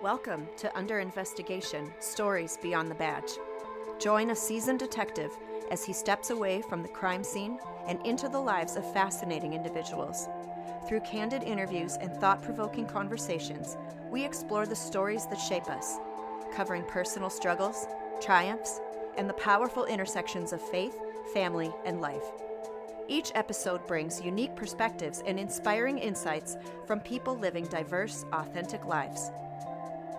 Welcome to Under Investigation, Stories Beyond the Badge. Join a seasoned detective as he steps away from the crime scene and into the lives of fascinating individuals. Through candid interviews and thought-provoking conversations, we explore the stories that shape us, covering personal struggles, triumphs, and the powerful intersections of faith, family, and life. Each episode brings unique perspectives and inspiring insights from people living diverse, authentic lives.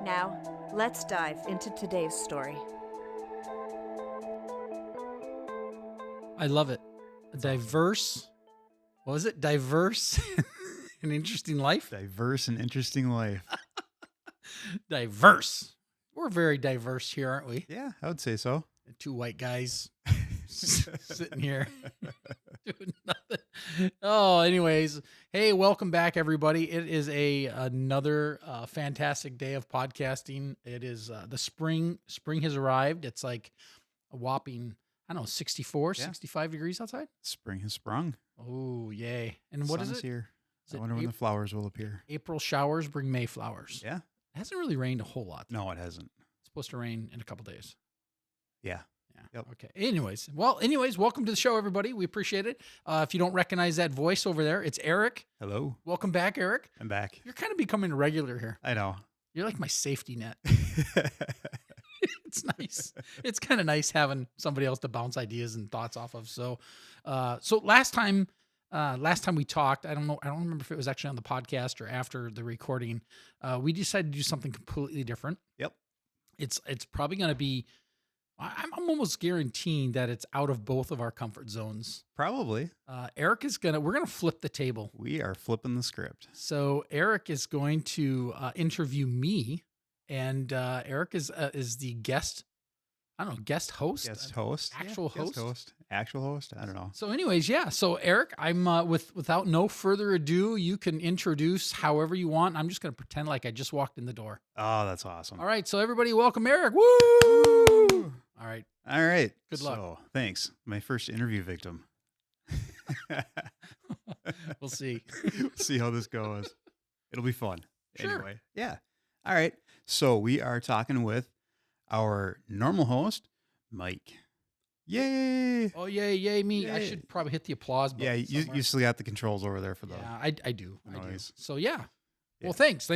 Now, let's dive into today's story. I love it. Diverse. What was it? Diverse and interesting life? Diverse and interesting life. Diverse. We're very diverse here, aren't we? Yeah, I would say so. Two white guys sitting here doing nothing. Oh, anyways. Hey, welcome back, everybody. It is another fantastic day of podcasting. It is the spring. Spring has arrived. It's like a whopping, 64, 65 degrees outside. Spring has sprung. Oh, yay. And what is it? Here. Is I it wonder when the flowers will appear. April showers bring May flowers. Yeah. It hasn't really rained a whole lot. No, it hasn't. It's supposed to rain in a couple days. Yeah. Yeah. Yep. Okay. Anyways, welcome to the show, everybody. We appreciate it. If you don't recognize that voice over there, it's Erik. Hello. Welcome back, Erik. I'm back. You're kind of becoming a regular here. I know. You're like my safety net. It's nice. It's kind of nice having somebody else to bounce ideas and thoughts off of. So last time we talked, I don't remember if it was actually on the podcast or after the recording. We decided to do something completely different. Yep. It's probably going to be. I'm almost guaranteeing that it's out of both of our comfort zones. Probably. Erik is we're going to flip the table. We are flipping the script. So Erik is going to interview me, and Erik is the guest. I don't know, guest host? Guest host. Actual host? Guest host. Actual host. I don't know. So anyways, yeah. So Erik, I'm without no further ado, you can introduce however you want. I'm just going to pretend like I just walked in the door. Oh, that's awesome. All right. So everybody welcome Erik. Woo! All right. All right. Good luck. So, thanks. My first interview victim. We'll see. See how this goes. It'll be fun. Sure. Anyway. Yeah. All right. So we are talking with our normal host, Mike. Yay! Oh, yay, me. Yay. I should probably hit the applause button. Yeah, you still got the controls over there for the. Yeah, I do. noise. So yeah. Well, thanks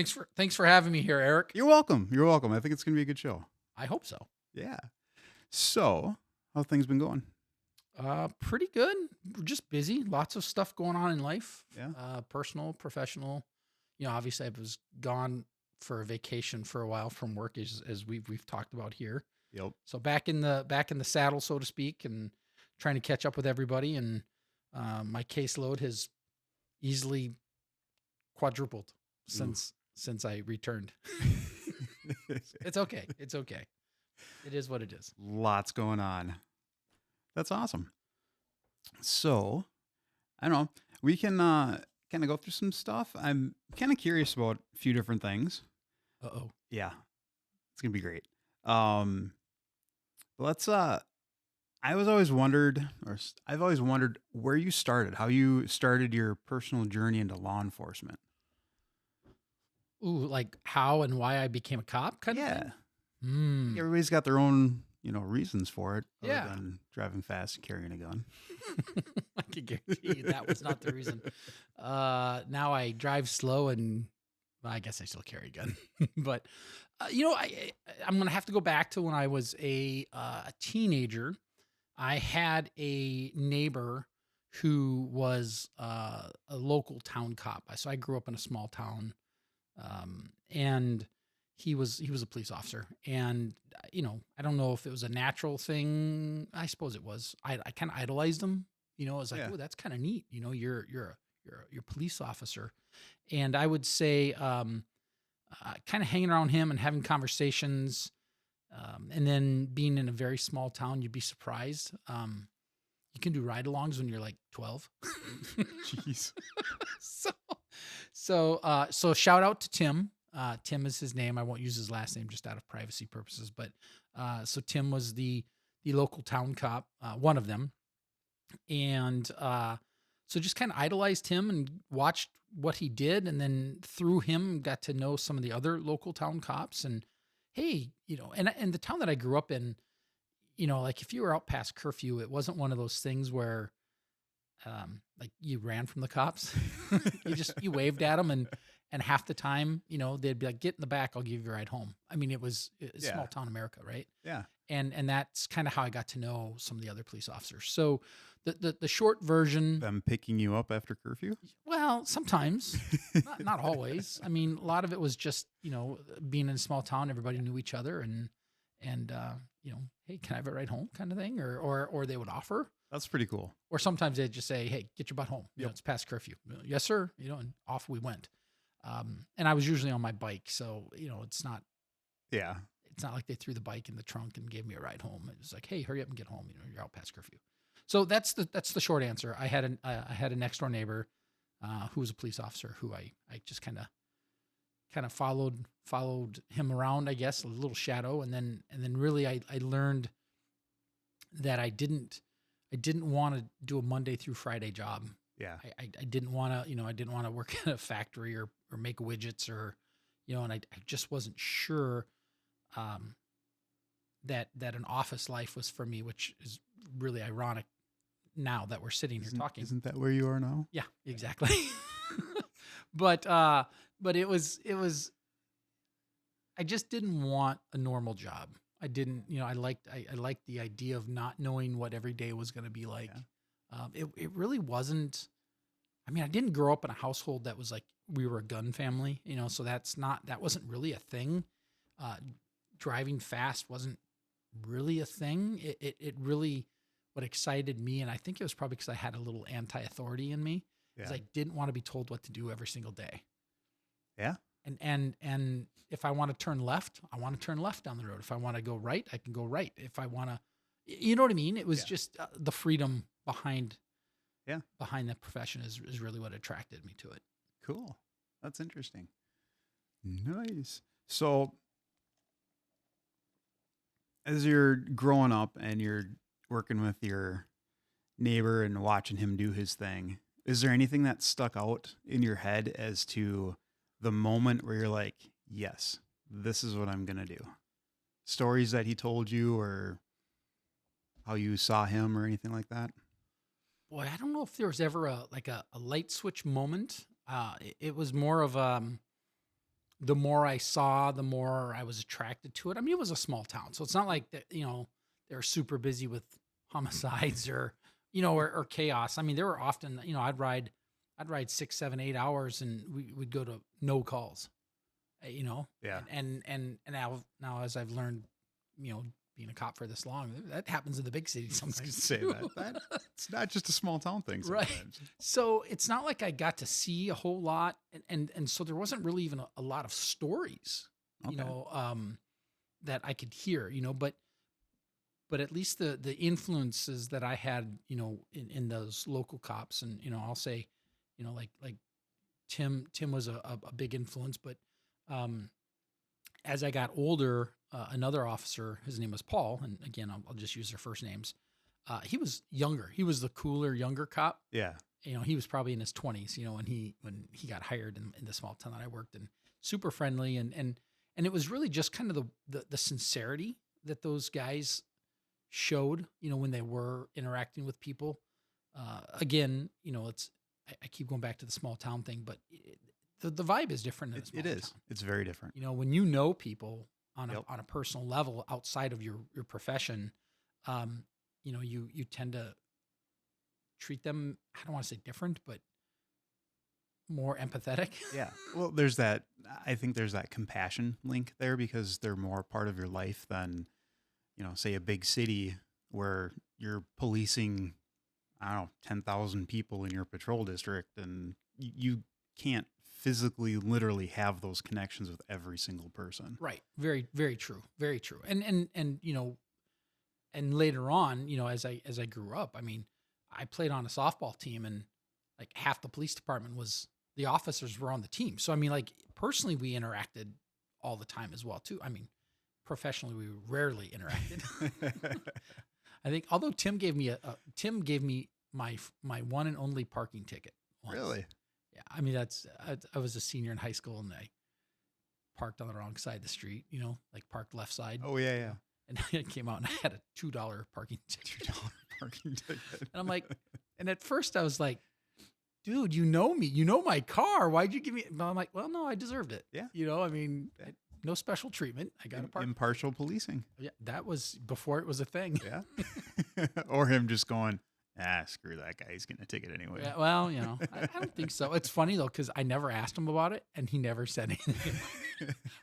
for having me here, Erik. You're welcome. You're welcome. I think it's gonna be a good show. I hope so. Yeah. So, how things been going? Pretty good. We're just busy. Lots of stuff going on in life. Yeah. Personal, professional. Obviously I was gone for a vacation for a while from work as we've talked about here. Yep. So back in the saddle, so to speak, and trying to catch up with everybody. And my caseload has easily quadrupled since I returned. It's okay. It's okay. It is what it is. Lots going on. That's awesome. So, I don't know. We can kind of go through some stuff. I'm kind of curious about a few different things. Uh-oh. Yeah. It's going to be great. Let's I've always wondered where you started, how you started your personal journey into law enforcement. Ooh, like how and why I became a cop kind of thing? Everybody's got their own, reasons for it. Other Yeah. than driving fast and carrying a gun. I can guarantee you that was not the reason. Now I drive slow and I guess I still carry a gun. But, I'm going to have to go back to when I was a teenager. I had a neighbor who was a local town cop. So I grew up in a small town, and he was a police officer. And, I don't know if it was a natural thing. I suppose it was. I kind of idolized him. It was like, oh, that's kind of neat. You're a police officer. And I would say, kind of hanging around him and having conversations, and then being in a very small town, you'd be surprised. You can do ride-alongs when you're like 12. Jeez. So shout out to Tim. Tim is his name. I won't use his last name just out of privacy purposes. But so Tim was the local town cop, one of them. And So just kind of idolized him and watched what he did. And then through him, got to know some of the other local town cops. And hey, and the town that I grew up in, like if you were out past curfew, it wasn't one of those things where like you ran from the cops. you waved at them, and half the time, they'd be like, get in the back, I'll give you a ride home. I mean, it's small town America, right? Yeah. And that's kind of how I got to know some of the other police officers. So the short version, Them picking you up after curfew? well, sometimes, not always. I mean, a lot of it was just, being in a small town, everybody knew each other and hey, can I have a ride home kind of thing? Or they would offer. That's pretty cool. Or sometimes they'd just say, hey, get your butt home. It's past curfew. Yes, sir. And off we went. And I was usually on my bike. So, it's not like they threw the bike in the trunk and gave me a ride home. It was like, hey, hurry up and get home. You're out past curfew. So that's the short answer. I had a next door neighbor who was a police officer who I just kind of followed him around, I guess, a little shadow. And then really I learned that I didn't want to do a Monday through Friday job. Yeah. I didn't want to, I didn't want to work at a factory or make widgets or, and I just wasn't sure that an office life was for me, which is really ironic now that we're sitting here talking. Isn't that where you are now? Yeah, exactly. But it was, I just didn't want a normal job. I didn't, I liked the idea of not knowing what every day was going to be like. Yeah. It really wasn't, I mean, I didn't grow up in a household that was like, we were a gun family, so that wasn't really a thing. Driving fast wasn't really a thing. It really, what excited me, and I think it was probably because I had a little anti-authority in me, is I didn't want to be told what to do every single day. Yeah. And if I want to turn left, I want to turn left down the road. If I want to go right, I can go right. If I want to, you know what I mean? It was just the freedom behind that profession is really what attracted me to it. Cool. That's interesting. Nice. So as you're growing up and you're working with your neighbor and watching him do his thing, is there anything that stuck out in your head as to the moment where you're like, yes, this is what I'm going to do? Stories that he told you or how you saw him or anything like that? Boy, I don't know if there was ever a light switch moment. It was more of the more I saw, the more I was attracted to it. I mean, it was a small town, so it's not like that, they're super busy with homicides or chaos. I mean, there were often, I'd ride 6, 7, 8 hours and we'd go to no calls, Yeah. And now as I've learned, being a cop for this long, that happens in the big cities sometimes. I was gonna say that. It's not just a small town thing sometimes. Right. So it's not like I got to see a whole lot. And so there wasn't really even a lot of stories, that I could hear, but at least the influences that I had, in those local cops, and, I'll say, like Tim was a big influence, but, as I got older, another officer, his name was Paul, and again, I'll just use their first names. He was younger. He was the cooler, younger cop. Yeah. He was probably in his 20s, when he got hired in the small town that I worked in. Super friendly, and it was really just kind of the sincerity that those guys showed, when they were interacting with people. Again, I keep going back to the small town thing, but the vibe is different in a small town. It is. It's very different. When you know people on a personal level outside of your profession, you tend to treat them, I don't want to say different, but more empathetic. Yeah. Well, I think there's that compassion link there because they're more part of your life than, say a big city where you're policing, I don't know, 10,000 people in your patrol district, and you can't physically, literally have those connections with every single person. Right. Very, very true. Very true. And later on, as I grew up, I mean, I played on a softball team, and like half the police department the officers were on the team. So, I mean, like personally, we interacted all the time as well too. I mean, professionally, we rarely interacted. I think, although Tim gave me my one and only parking ticket. Once. Really? Yeah. I mean, I was a senior in high school and I parked on the wrong side of the street, like parked left side. Oh, yeah. And I came out and I had a $2 parking ticket. $2 parking ticket. And I'm like, and at first I was like, dude, you know me, you know my car. Why'd you give me? But I'm like, well, no, I deserved it. Yeah. I mean, no special treatment. I got a park. Impartial policing. Yeah. That was before it was a thing. Yeah. Or him just going, screw that guy. He's getting a ticket anyway. Yeah, well, I don't think so. It's funny though, because I never asked him about it and he never said anything.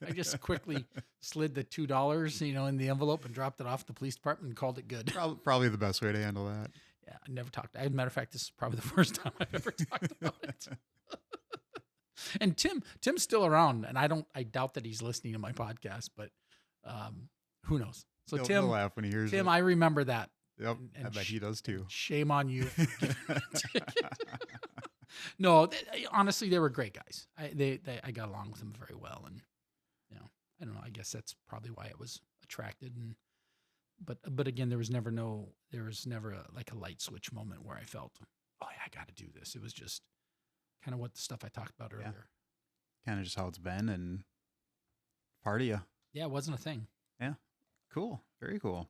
I just quickly slid the $2, in the envelope and dropped it off at the police department and called it good. Probably the best way to handle that. Yeah, I never talked. As a matter of fact, this is probably the first time I've ever talked about it. And Tim's still around, and I doubt that he's listening to my podcast, but who knows? So He'll laugh when he hears Tim, it. I remember that. Yep, I bet he does too. Shame on you. No, honestly, they were great guys. I got along with them very well, and I don't know. I guess that's probably why it was attracted. And but again, there was never a light switch moment where I felt, oh yeah, I got to do this. It was just kind of what the stuff I talked about earlier. Yeah. Kind of just how it's been, and part of you. Yeah, it wasn't a thing. Yeah, cool, very cool.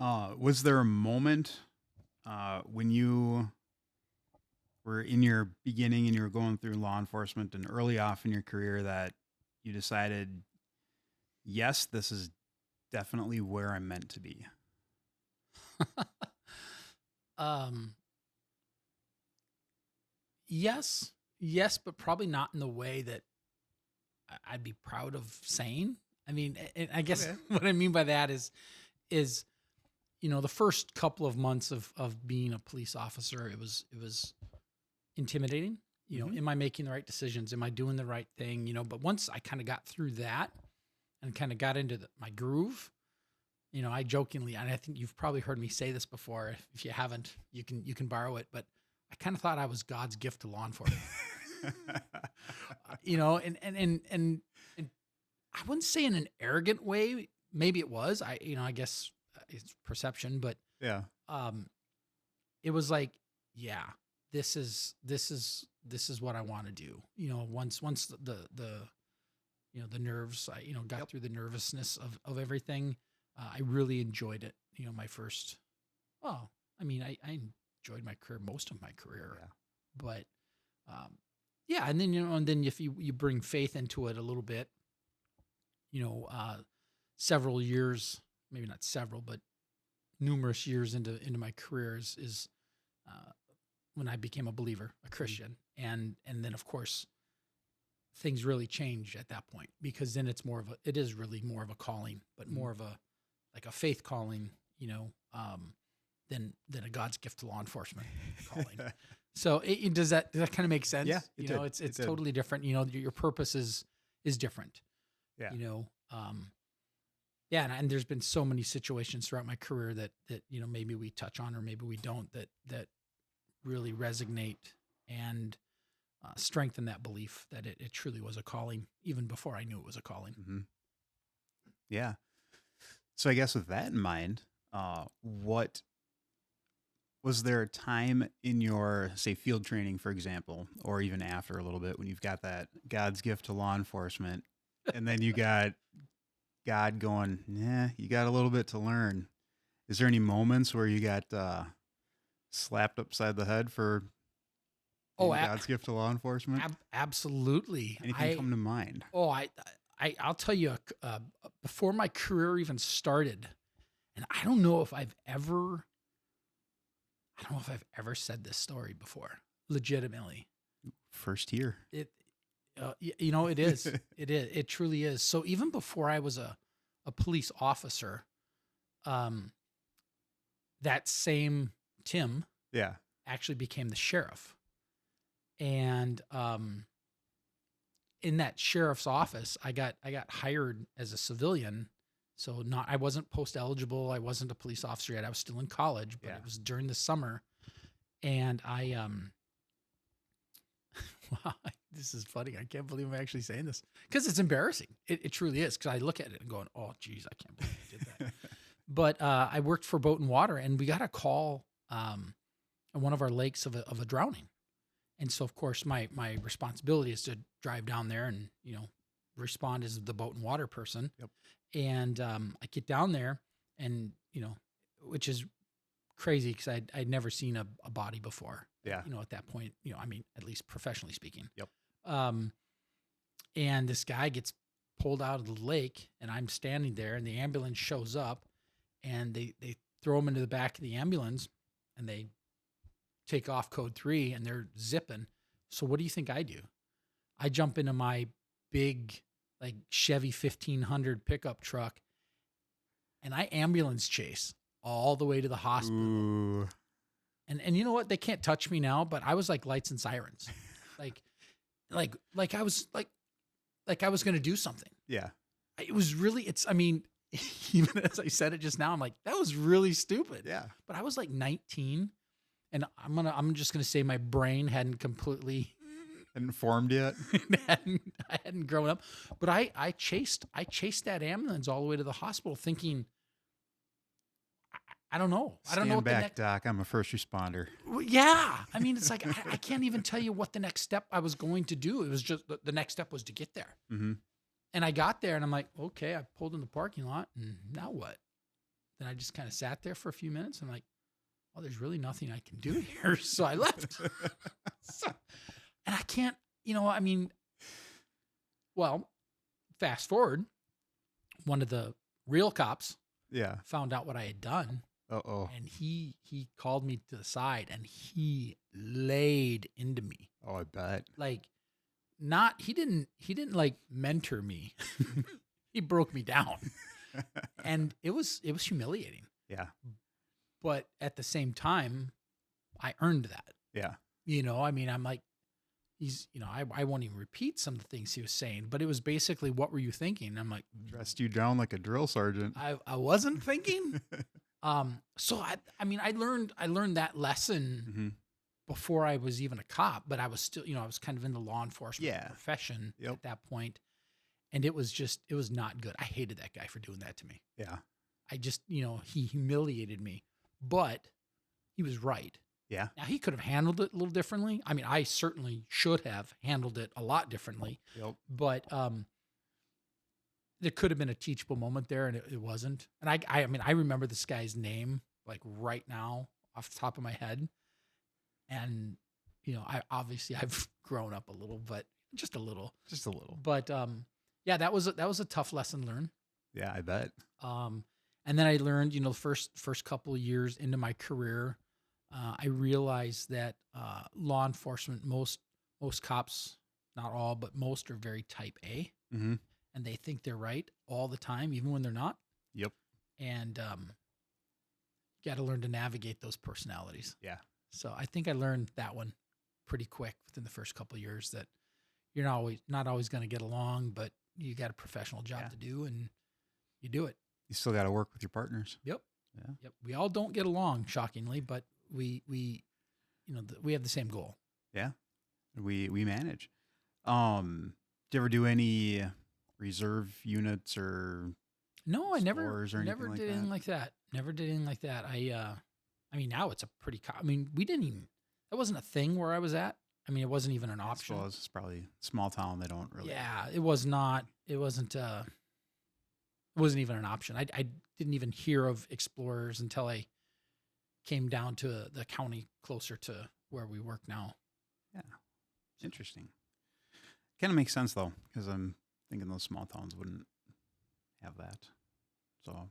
Was there a moment when you were in your beginning and you were going through law enforcement and early off in your career that you decided, yes, this is definitely where I'm meant to be? Yes, but probably not in the way that I'd be proud of saying. I mean, I guess what I mean by that is the first couple of months of being a police officer, it was intimidating. Am I making the right decisions? Am I doing the right thing? But once I kind of got through that and kind of got into my groove, I jokingly, and I think you've probably heard me say this before. If you haven't, you can borrow it. But I kind of thought I was God's gift to law enforcement. And I wouldn't say in an arrogant way. Maybe it was. I guess it's perception, but yeah. It was like, yeah, this is what I want to do. Once the nerves, I got through the nervousness of everything. I really enjoyed it. My first, I enjoyed my career, most of my career, but, and then if you bring faith into it a little bit, several years, maybe not several, but numerous years into my career is when I became a believer, a Christian. And then of course things really change at that point, because then it is really more of a calling, but more of a faith calling, than a God's gift to law enforcement calling. So does that kind of make sense? Yeah. It's totally different. Your purpose is different. Yeah. And there's been so many situations throughout my career that maybe we touch on or maybe we don't, that really resonate and strengthen that belief that it truly was a calling, even before I knew it was a calling. Mm-hmm. Yeah. So I guess with that in mind, what was there a time in your, say, field training, for example, or even after a little bit, when you've got that God's gift to law enforcement, and then you got God going, you got a little bit to learn. Is there any moments where you got slapped upside the head for God's gift to law enfortement? Absolutely. Anything come to mind? I'll tell you, before my career even started, and I don't know if I've ever said this story before, legitimately. First year. It is. It is. It truly is. So even before I was a police officer, that same Tim actually became the sheriff. And in that sheriff's office, I got hired as a civilian. So I wasn't post eligible. I wasn't a police officer yet. I was still in college, but it was during the summer. And wow, this is funny. I can't believe I'm actually saying this, because it's embarrassing. It truly is, because I look at it and going, oh, geez, I can't believe I did that. But I worked for Boat and Water, and we got a call in one of our lakes of a drowning. And so, of course, my responsibility is to drive down there and, respond as the boat and water person. Yep. And I get down there and, which is crazy because I'd never seen a body before. Yeah. At that point, at least professionally speaking. Yep. And this guy gets pulled out of the lake and I'm standing there and the ambulance shows up and they throw him into the back of the ambulance and they take off code 3 and they're zipping. So what do you think I do? I jump into my big like Chevy 1500 pickup truck and I ambulance chase all the way to the hospital. Ooh. And you know what? They can't touch me now, but I was like lights and sirens. like I was like I was going to do something. Yeah. It was really, even as I said it just now, I'm like, that was really stupid. Yeah. But I was like 19 and I'm just going to say my brain hadn't completely Informed yet? I hadn't grown up, but I chased that ambulance all the way to the hospital thinking, I don't know. I don't know Stand what back, the next, Doc. I'm a first responder. yeah. It's like, I can't even tell you what the next step I was going to do. It was just the next step was to get there. Mm-hmm. And I got there and I'm like, okay, I pulled in the parking lot and now what? Then I just kind of sat there for a few minutes. And I'm like, well, there's really nothing I can do here. So I left. And I can't, well, fast forward, one of the real cops Yeah. found out what I had done. Uh-oh. And he called me to the side and he laid into me. Oh, I bet. Like he didn't like mentor me. He broke me down. And it was humiliating. Yeah. But at the same time, I earned that. Yeah. I'm like, I won't even repeat some of the things he was saying, but it was basically, what were you thinking? And I'm like, Dressed you down like a drill sergeant. I wasn't thinking. So I learned that lesson Mm-hmm. before I was even a cop, but I was still, I was kind of in the law enforcement profession at that point. And it was not good. I hated that guy for doing that to me. Yeah. I just, he humiliated me, but he was right. Yeah. Now he could have handled it a little differently. I certainly should have handled it a lot differently, Yep. but, there could have been a teachable moment there and it wasn't. And I remember this guy's name like right now off the top of my head. And, I've grown up a little, but just a little. Just a little. But yeah, that was a tough lesson learned. Yeah, I bet. And then I learned, the first couple of years into my career, I realized that law enforcement, most cops, not all, but most are very type A, Mm-hmm. and they think they're right all the time, even when they're not. Yep. And you got to learn to navigate those personalities. Yeah. So I think I learned that one pretty quick within the first couple of years, that you're not always going to get along, but you got a professional job to do and you do it. You still got to work with your partners. Yep. Yeah. Yep. We all don't get along, shockingly, but we have the same goal. Yeah. We manage. Do you ever do any reserve units or No, I never explorers or anything never like did that? anything like that. Never did anything like that. Now it's a pretty, we didn't even, that wasn't a thing where I was at. It wasn't even an I option. suppose it's probably a small town. They don't really. Yeah, it was not, it wasn't even an option. I didn't even hear of explorers until I came down to the county closer to where we work now. Yeah. Interesting. Kind of makes sense though, because I'm thinking those small towns wouldn't have that. So,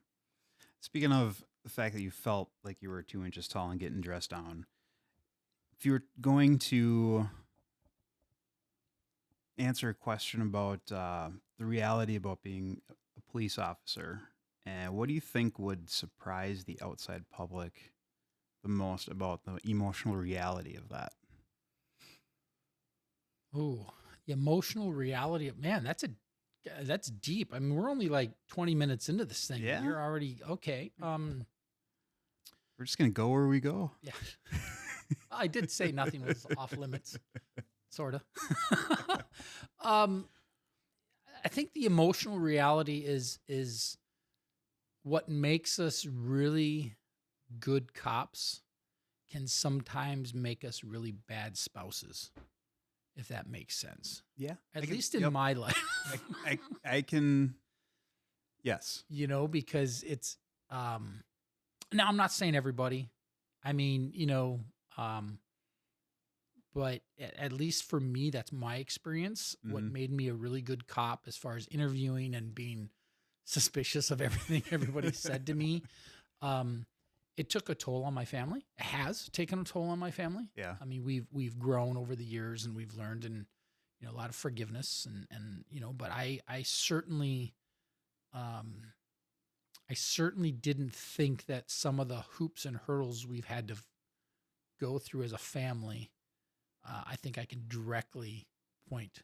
speaking of the fact that you felt like you were 2 inches tall and getting dressed down, if you were going to answer a question about the reality about being a police officer, and what do you think would surprise the outside public the most about the emotional reality of that? Ooh, the emotional reality of, man, that's deep. We're only like 20 minutes into this thing. Yeah. You're already okay. We're just gonna go where we go. Yeah. I did say nothing was off limits, sort of. I think the emotional reality is what makes us really good cops can sometimes make us really bad spouses, if that makes sense. Yeah. At least in my life. I can, yes. Because it's, now I'm not saying everybody. I mean, but at least for me, that's my experience. What made me a really good cop as far as interviewing and being suspicious of everything everybody said to me. It took a toll on my family. It has taken a toll on my family. Yeah. I mean, we've grown over the years and we've learned and, a lot of forgiveness and but I certainly, didn't think that some of the hoops and hurdles we've had to go through as a family, I think I can directly point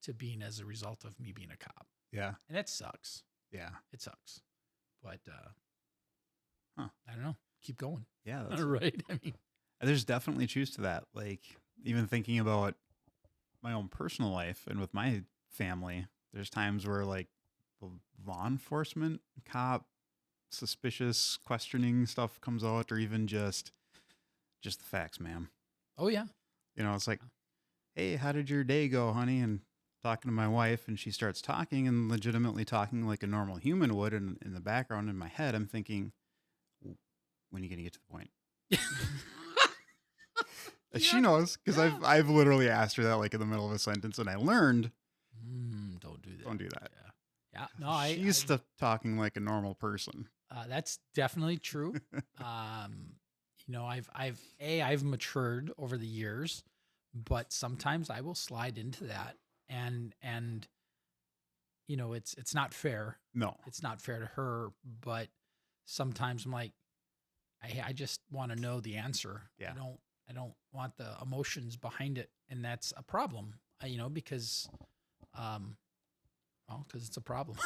to being as a result of me being a cop. Yeah. And that sucks. Yeah. It sucks. But I don't know. Keep going. Yeah. That's right. I mean, there's definitely truth to that. Like, even thinking about my own personal life and with my family, there's times where like the law enforcement, cop, suspicious questioning stuff comes out, or even just the facts, ma'am. oh yeah. It's like, hey, how did your day go, honey? And talking to my wife, and she starts talking and legitimately talking like a normal human would. And in the background, in my head, I'm thinking, when are you going to get to the point? She knows, because I've literally asked her that like in the middle of a sentence, and I learned, don't do that. Don't do that. Yeah. No, she's talking like a normal person. That's definitely true. I've matured over the years, but sometimes I will slide into that, and it's not fair. No, It's not fair to her, but sometimes I'm like, I just want to know the answer. Yeah. I don't want the emotions behind it, and that's a problem. Because it's a problem.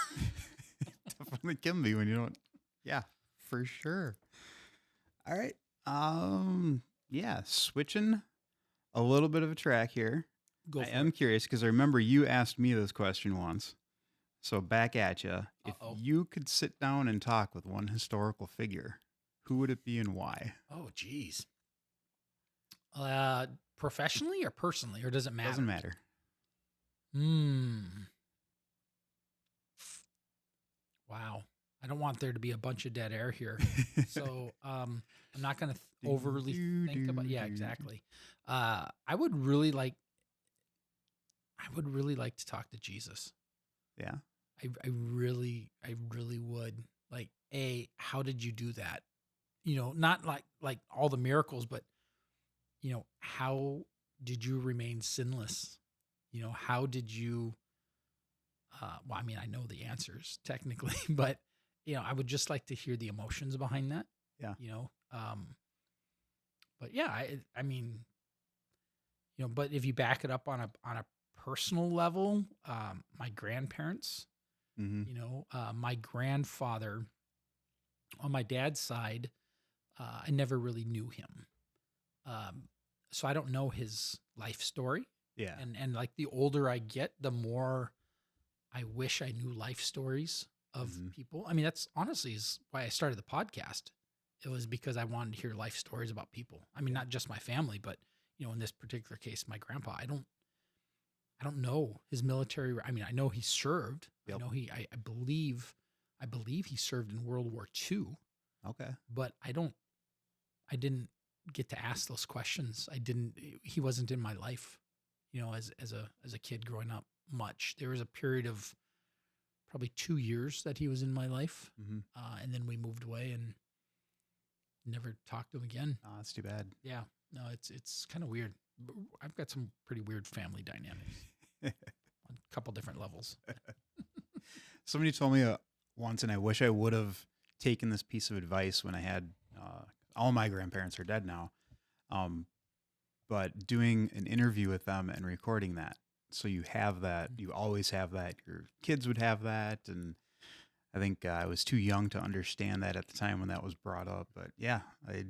definitely can be when you don't. Yeah, for sure. All right. Yeah, switching a little bit of a track here. I am curious because I remember you asked me this question once. So back at you. If you could sit down and talk with one historical figure, who would it be and why? Oh, geez. Professionally or personally, or does it matter? Doesn't matter. Wow. I don't want there to be a bunch of dead air here. So I'm not going to overly think about. Yeah, exactly. I would really like to talk to Jesus. Yeah. I really would. Like, how did you do that? Not like all the miracles, but how did you remain sinless? How did you, well, I mean, I know the answers technically, but I would just like to hear the emotions behind that. Yeah. But yeah, I mean, but if you back it up on a personal level, my grandparents, my grandfather on my dad's side, I never really knew him. So I don't know his life story. Yeah. And like the older I get, the more I wish I knew life stories of people. I mean, that's honestly is why I started the podcast. It was because I wanted to hear life stories about people. I mean, not just my family, but in this particular case, my grandpa. I don't know his military. I mean, I know he served. Yep. I know I believe he served in World War II. Okay. But I didn't get to ask those questions. He wasn't in my life, as a kid growing up much. There was a period of probably 2 years that he was in my life. And then we moved away and never talked to him again. Oh, that's too bad. Yeah. No, it's kind of weird. I've got some pretty weird family dynamics on a couple different levels. Somebody told me once, and I wish I would have taken this piece of advice when I had all my grandparents are dead now, but doing an interview with them and recording that. So you have that, you always have that. Your kids would have that. And I think I was too young to understand that at the time when that was brought up. But yeah, I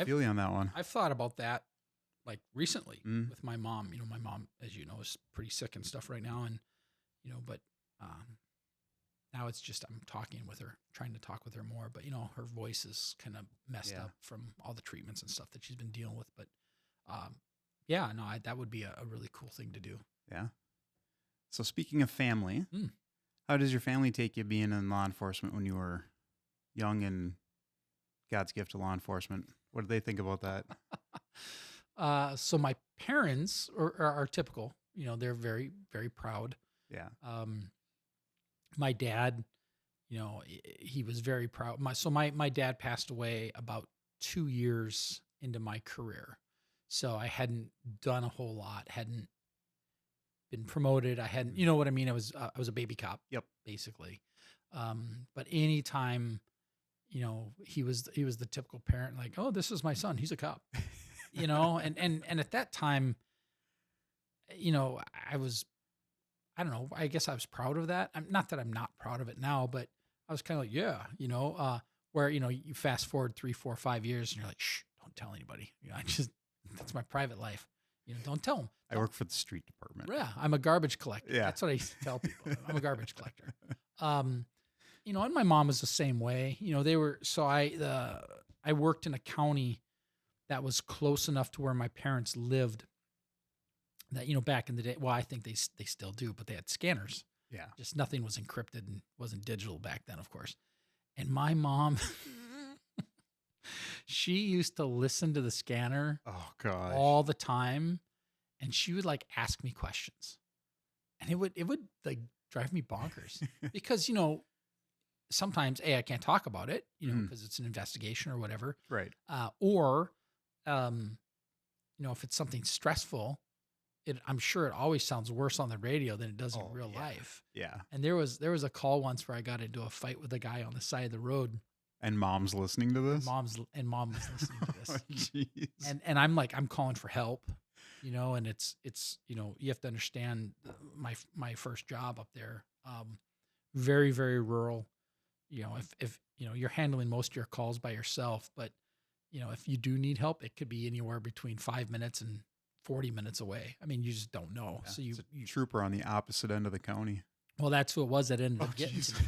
feel you on that one. I've thought about that like recently with my mom. My mom, as you know, is pretty sick and stuff right now. And, but now it's just I'm talking with her, trying to talk with her more. But her voice is kind of messed up from all the treatments and stuff that she's been dealing with. But yeah, no, that would be a really cool thing to do. Yeah. So speaking of family, how does your family take you being in law enforcement when you were young and God's gift to law enforcement? What did they think about that? So my parents are typical. They're very, very proud. Yeah. My dad, he was very proud. My dad passed away about 2 years into my career. So I hadn't done a whole lot, hadn't been promoted. I hadn't, you know what I mean? I was a baby cop. Yep. Basically. But anytime, he was the typical parent, like, oh, this is my son. He's a cop, and at that time, I don't know, I guess I was proud of that. Not that I'm not proud of it now, but I was kind of like, yeah, where, you fast forward 3, 4, 5 years and you're like, shh, don't tell anybody. That's my private life. Don't tell them. I work for the street department. Yeah. I'm a garbage collector. Yeah. That's what I used to tell people. I'm a garbage collector. And my mom was the same way. I worked in a county that was close enough to where my parents lived that, back in the day, well, I think they still do, but they had scanners. Yeah. Just nothing was encrypted and wasn't digital back then, of course. And my mom, she used to listen to the scanner all the time. And she would like ask me questions, and it would like drive me bonkers because, sometimes I can't talk about it, because it's an investigation or whatever. Right. Or, if it's something stressful, I'm sure it always sounds worse on the radio than it does in real life. Yeah. And there was a call once where I got into a fight with a guy on the side of the road. And mom's listening to this? Mom was listening to this. Jeez. And I'm like, I'm calling for help, and it's, you have to understand my first job up there, very, very rural, if you're handling most of your calls by yourself, but if you do need help, it could be anywhere between 5 minutes and 40 minutes away. I mean, you just don't know. Yeah, so you trooper on the opposite end of the county. Well, that's who it was that ended up getting to me.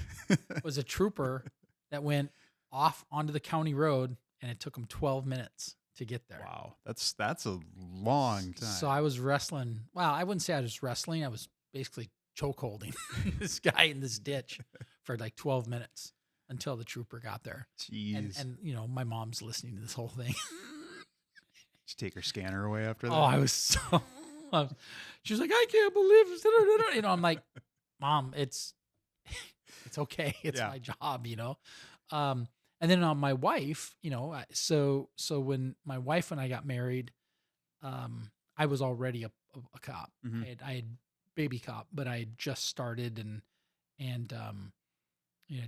It was a trooper that went off onto the county road, and it took him 12 minutes to get there. Wow. That's a long time. So I was wrestling. Well, I wouldn't say I was wrestling. I was basically choke holding this guy in this ditch for like 12 minutes until the trooper got there. Jeez. And my mom's listening to this whole thing. Did you take her scanner away after that? Oh, I was so... she was like, I can't believe it. I'm like, Mom, it's okay. It's my job, And then on my wife, so when my wife and I got married, I was already a cop. Mm-hmm. I had baby cop, but I had just started and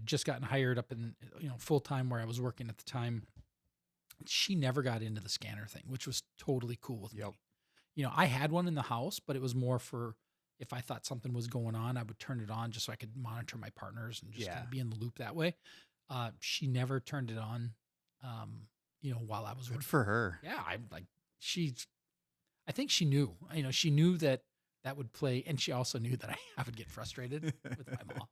just gotten hired up in, full time where I was working at the time. She never got into the scanner thing, which was totally cool with me. I had one in the house, but it was more for if I thought something was going on, I would turn it on just so I could monitor my partners and just kind of be in the loop that way. She never turned it on, while I was working. Good for her. Yeah. I think she knew, she knew that would play. And she also knew that I would get frustrated with my mom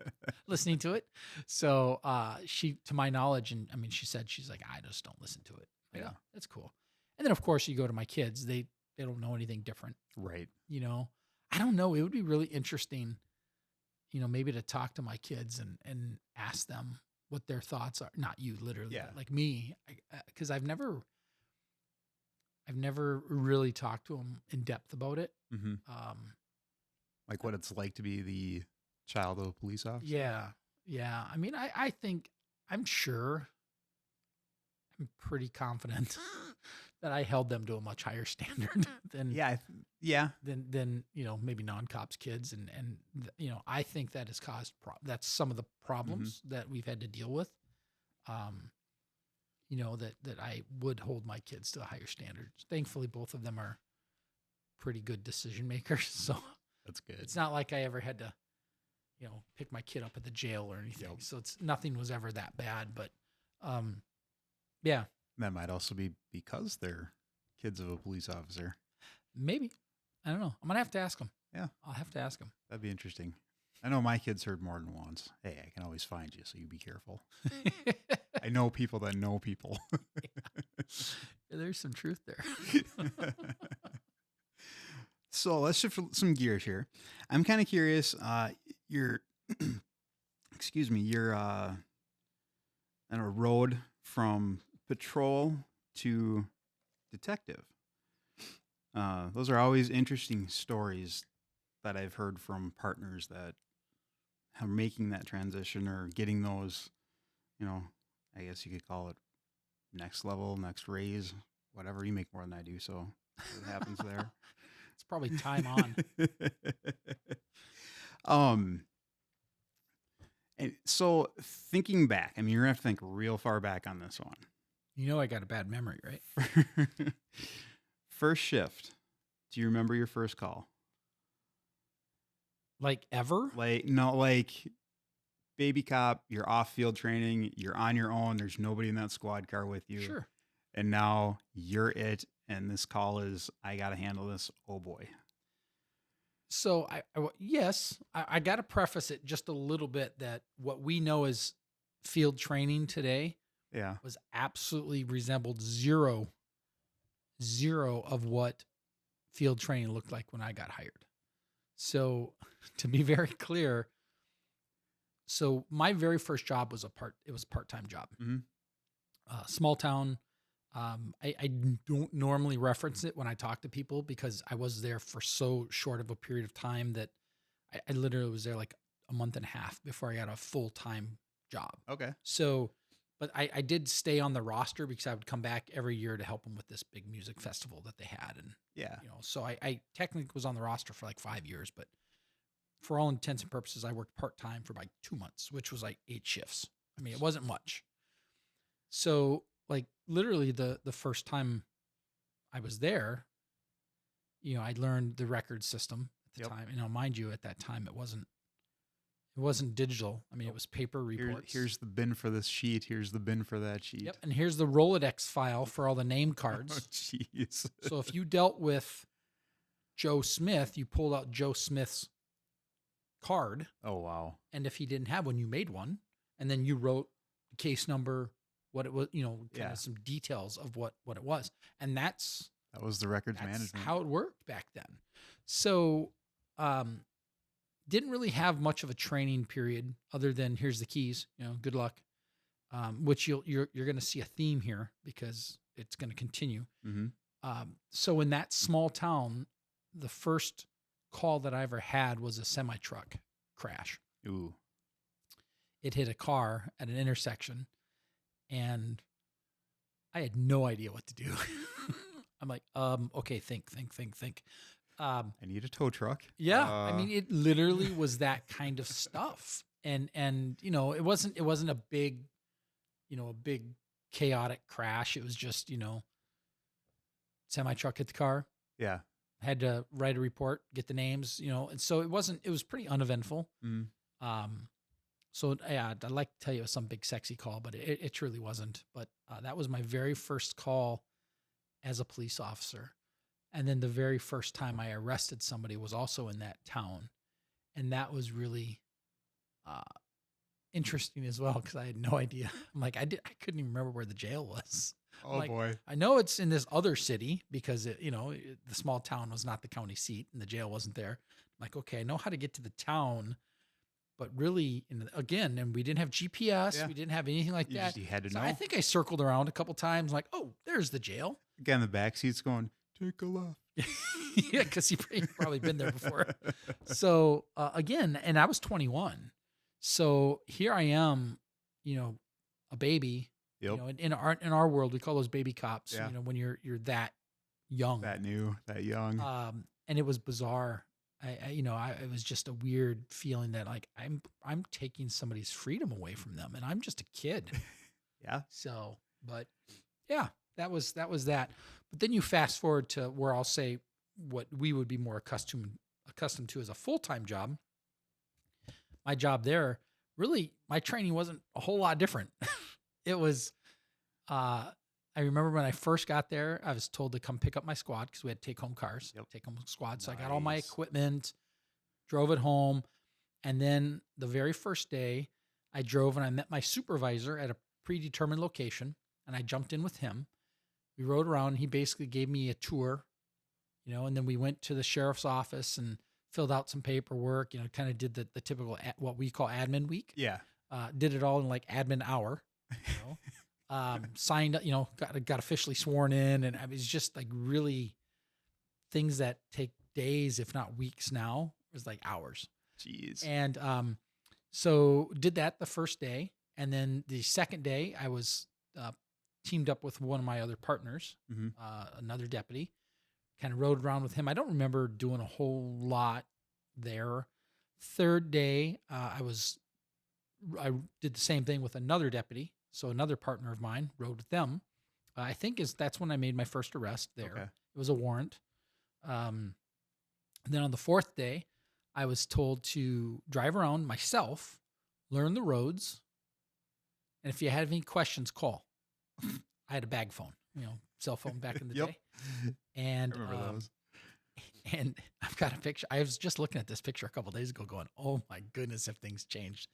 listening to it. So, she, to my knowledge, and I mean, she said, she's like, I just don't listen to it. Like, Yeah. "Oh, that's cool." And then of course you go to my kids, they don't know anything different. Right. I don't know. It would be really interesting, maybe to talk to my kids and ask them what their thoughts are. Not you, literally, Yeah. but like me, because I've never really talked to them in depth about it. Mm-hmm. Like what it's like to be the child of a police officer. Yeah. Yeah. I mean, I think, I'm sure, I'm pretty confident that I held them to a much higher standard than than maybe non-cops kids, and I think that has caused that's some of the problems that we've had to deal with. That I would hold my kids to a higher standard. Thankfully, both of them are pretty good decision makers, so that's good. It's not like I ever had to pick my kid up at the jail or anything. Yep. So nothing was ever that bad, but yeah. That might also be because they're kids of a police officer. Maybe. I don't know. I'm going to have to ask them. Yeah. I'll have to ask them. That'd be interesting. I know my kids heard more than once. Hey, I can always find you, so you be careful. I know people that know people. There's some truth there. So let's shift some gears here. I'm kind of curious. You're, excuse me, you're on a road from patrol to detective. Those are always interesting stories that I've heard from partners that are making that transition or getting those, I guess you could call it next level, next raise, whatever. You make more than I do, so it happens there. It's probably time on. And so thinking back, I mean, you're gonna have to think real far back on this one. You know, I got a bad memory, right? First shift. Do you remember your first call? Like ever? Like baby cop, you're off field training, you're on your own, there's nobody in that squad car with you. Sure. And now you're it, and this call is, I got to handle this. Oh boy. So I got to preface it just a little bit that what we know as field training today was absolutely resembled zero of what field training looked like when I got hired. So to be very clear, so my very first job was a part-time job. Mm-hmm. Small town. I don't normally reference it when I talk to people because I was there for so short of a period of time that I literally was there like a month and a half before I got a full-time job. Okay. So, but I did stay on the roster because I would come back every year to help them with this big music festival that they had. And, so I technically was on the roster for like 5 years, but for all intents and purposes, I worked part-time for like 2 months, which was like 8 shifts. I mean, it wasn't much. So like literally the first time I was there, I learned the record system at the time. Mind you, at that time it wasn't digital. I mean, it was paper reports. Here's the bin for this sheet. Here's the bin for that sheet. Yep. And here's the Rolodex file for all the name cards. Oh, jeez. So if you dealt with Joe Smith, you pulled out Joe Smith's card. Oh, wow. And if he didn't have one, you made one. And then you wrote the case number, what it was, kind of some details of what it was. And that was the records management. How it worked back then. So, didn't really have much of a training period other than here's the keys, good luck. Which you're going to see a theme here because it's going to continue. Mm-hmm. So in that small town, the first call that I ever had was a semi-truck crash. Ooh. It hit a car at an intersection and I had no idea what to do. I'm like, okay, think. I need a tow truck. Yeah. I mean, it literally was that kind of stuff. And it wasn't a big chaotic crash. It was just, semi-truck hit the car. Yeah. Had to write a report, get the names, and so it was pretty uneventful. Mm-hmm. So yeah, I'd like to tell you it was some big sexy call, but it truly wasn't. But that was my very first call as a police officer. And then the very first time I arrested somebody was also in that town. And that was really interesting as well because I had no idea. I'm like, I couldn't even remember where the jail was. Oh, boy. I know it's in this other city because the small town was not the county seat and the jail wasn't there. I'm like, okay, I know how to get to the town. But really, and we didn't have GPS. Yeah. We didn't have anything like that. You had to know. I think I circled around a couple times like, oh, there's the jail. Again, the back seat's going, take a left. Yeah, because you've probably been there before. So again, and I was 21. So here I am, a baby. Yep. In our world, we call those baby cops. Yeah. When you're that young, that new, that young. And it was bizarre. It was just a weird feeling that like I'm taking somebody's freedom away from them, and I'm just a kid. Yeah. So, but yeah, that was that. But then you fast forward to where I'll say what we would be more accustomed to as a full-time job. My job there, really, my training wasn't a whole lot different. It was, I remember when I first got there, I was told to come pick up my squad because we had take-home cars, take-home squad. So I got all my equipment, drove it home. And then the very first day I drove and I met my supervisor at a predetermined location, and I jumped in with him. We rode around. He basically gave me a tour, and then we went to the sheriff's office and filled out some paperwork, kind of did the typical, what we call admin week. Yeah. Did it all in like admin hour, signed, got officially sworn in. And it was just like really things that take days, if not weeks now. It was like hours. Jeez. And so did that the first day. And then the second day I was teamed up with one of my other partners, another deputy, kind of rode around with him. I don't remember doing a whole lot there. Third day, I did the same thing with another deputy. So another partner of mine rode with them. I think that's when I made my first arrest there. Okay. It was a warrant. And then on the fourth day, I was told to drive around myself, learn the roads, and if you had any questions, call. I had a bag phone, cell phone back in the day. And I remember those. And I've got a picture. I was just looking at this picture a couple of days ago going, oh my goodness, if things changed.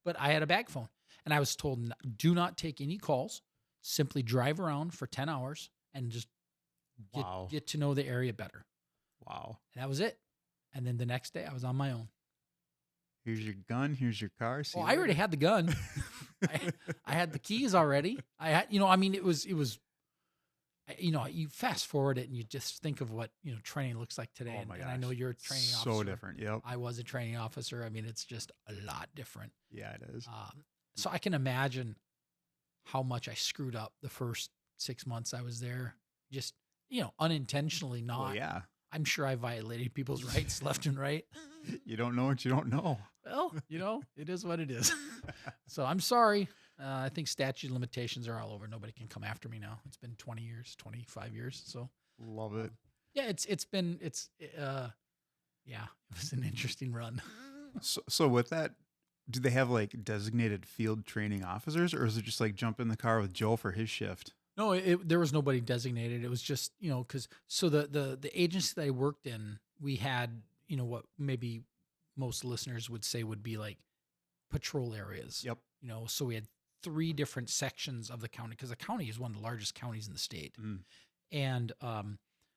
But I had a bag phone, and I was told, do not take any calls. Simply drive around for 10 hours and just get to know the area better. Wow. And that was it. And then the next day I was on my own. Here's your gun. Here's your car. Well, I already had the gun. I had the keys already. I had, it was, you fast forward it and you just think of what, training looks like today. Oh my gosh. And I know you're a training officer. So different. Yep. I was a training officer. I mean, it's just a lot different. Yeah, it is. So I can imagine how much I screwed up the first 6 months I was there. Just, unintentionally not. Well, yeah. I'm sure I violated people's rights left and right. You don't know what you don't know. Well, it is what it is. So I'm sorry. I think statute of limitations are all over. Nobody can come after me now. It's been 20 years, 25 years. So love it. Yeah, it was an interesting run. So with that, do they have like designated field training officers, or is it just like jump in the car with Joe for his shift? No, there was nobody designated. It was just, because the agency that I worked in, we had, what maybe most listeners would say would be like patrol areas. Yep. So we had 3 different sections of the county, because the county is one of the largest counties in the state. Mm. And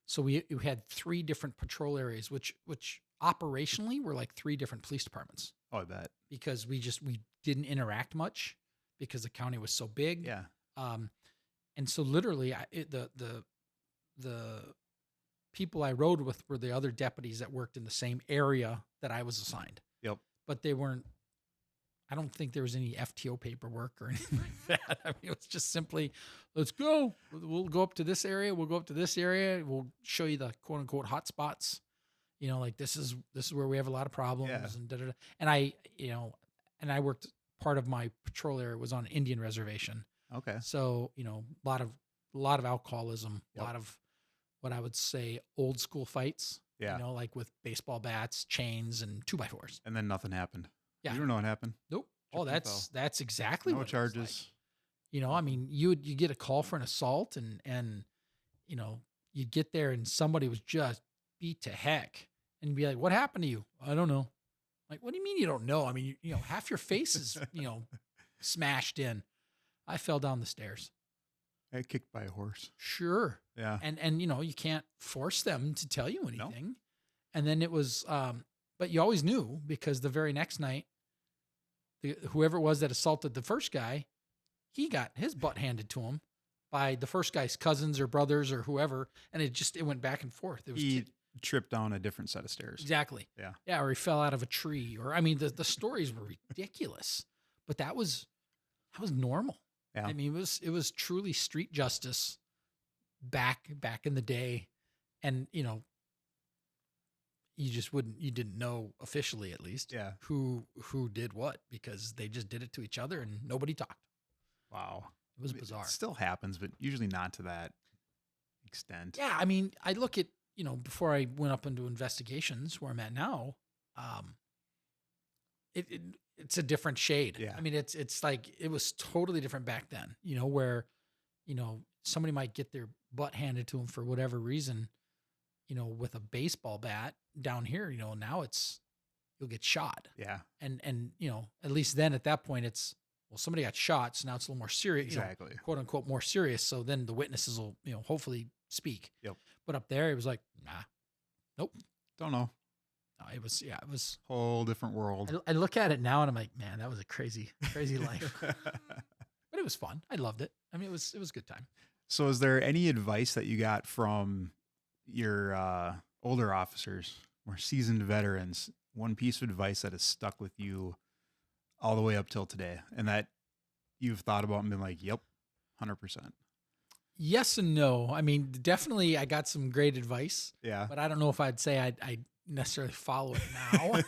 so we had 3 different patrol areas, which operationally were like 3 different police departments. Oh, I bet. Because we didn't interact much because the county was so big. Yeah. And so literally the people I rode with were the other deputies that worked in the same area that I was assigned. Yep. But they weren't, I don't think there was any FTO paperwork or anything like that. I mean, it was just simply, let's go. We'll go up to this area. We'll go up to this area. We'll show you the quote unquote hot spots. Like this is where we have a lot of problems. Yeah. And da-da-da. And I worked, part of my patrol area was on an Indian reservation. Okay. So, a lot of alcoholism, Yep. a lot of what I would say old school fights, Yeah. like with baseball bats, chains, and 2x4s. And then nothing happened. Yeah. You don't know what happened. Nope. Trip Oh, and that's exactly No what charges. it was like. I mean, you get a call for an assault and you'd get there and somebody was just beat to heck and you'd be like, what happened to you? I don't know. Like, what do you mean you don't know? I mean, half your face is, smashed in. I fell down the stairs. I got kicked by a horse. Sure. Yeah. And you can't force them to tell you anything. No. And then it was, but you always knew because the very next night, whoever it was that assaulted the first guy, he got his butt handed to him by the first guy's cousins or brothers or whoever. And it went back and forth. It was He tripped down a different set of stairs. Exactly. Yeah. Yeah. Or he fell out of a tree the stories were ridiculous, but that was normal. Yeah. I mean, it was truly street justice back in the day. And, you didn't know officially, at least, Yeah. who did what, because they just did it to each other and nobody talked. Wow. It was bizarre. It still happens, but usually not to that extent. Yeah. I mean, I look at, before I went up into investigations where I'm at now, it's a different shade. Yeah. I mean, it's like, it was totally different back then, where, somebody might get their butt handed to them for whatever reason, with a baseball bat. Down here, now it's you'll get shot. Yeah. And you know, at least then at that point, it's, well, somebody got shot, so now it's a little more serious, Exactly. you know, quote unquote, more serious. So then the witnesses will, you know, hopefully speak. Yep. But up there, it was like, nah, nope. Don't know. No, it was Whole different world. I look at it now and I'm like, man, that was a crazy life. But it was fun. I loved it. I mean, it was a good time. So is there any advice that you got from your older officers, more seasoned veterans, one piece of advice that has stuck with you all the way up till today and that you've thought about and been like, yep, 100%? Yes and no. I mean, definitely I got some great advice, Yeah. but I don't know if I'd say I necessarily follow it now.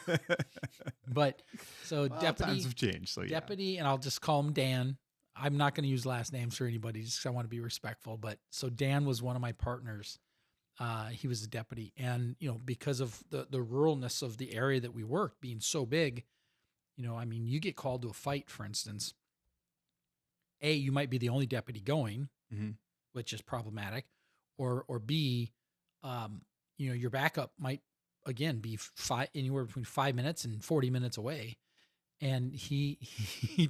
But so Well, deputy, times have changed. So yeah. deputy, and I'll just call him Dan. I'm not going to use last names for anybody just because I want to be respectful. But so Dan was one of my partners. He was a deputy. And, you know, because of the ruralness of the area that we worked being so big, you know, I mean, you get called to a fight, for instance. A, you might be the only deputy going, which is problematic. Or B, you know, your backup might, again, be anywhere between 5 minutes and 40 minutes away. And he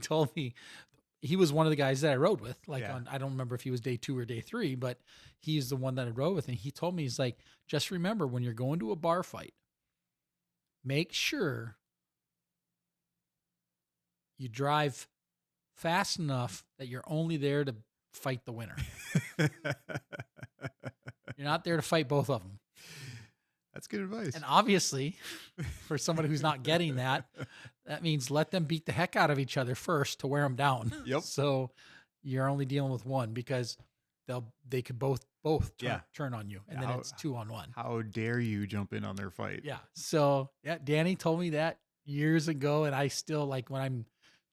told me, he was one of the guys that I rode with, like on, I don't remember if he was day 2 or day 3, but he's the one that I rode with. And he told me, he's like, just remember when you're going to a bar fight, make sure you drive fast enough that you're only there to fight the winner. You're not there to fight both of them. That's good advice. And obviously, for somebody who's not getting that, that means let them beat the heck out of each other first to wear them down. Yep. So you're only dealing with one because they could both turn on you, and then it's 2-on-1. How dare you jump in on their fight? Yeah. So yeah, Danny told me that years ago, and I still, like, when I'm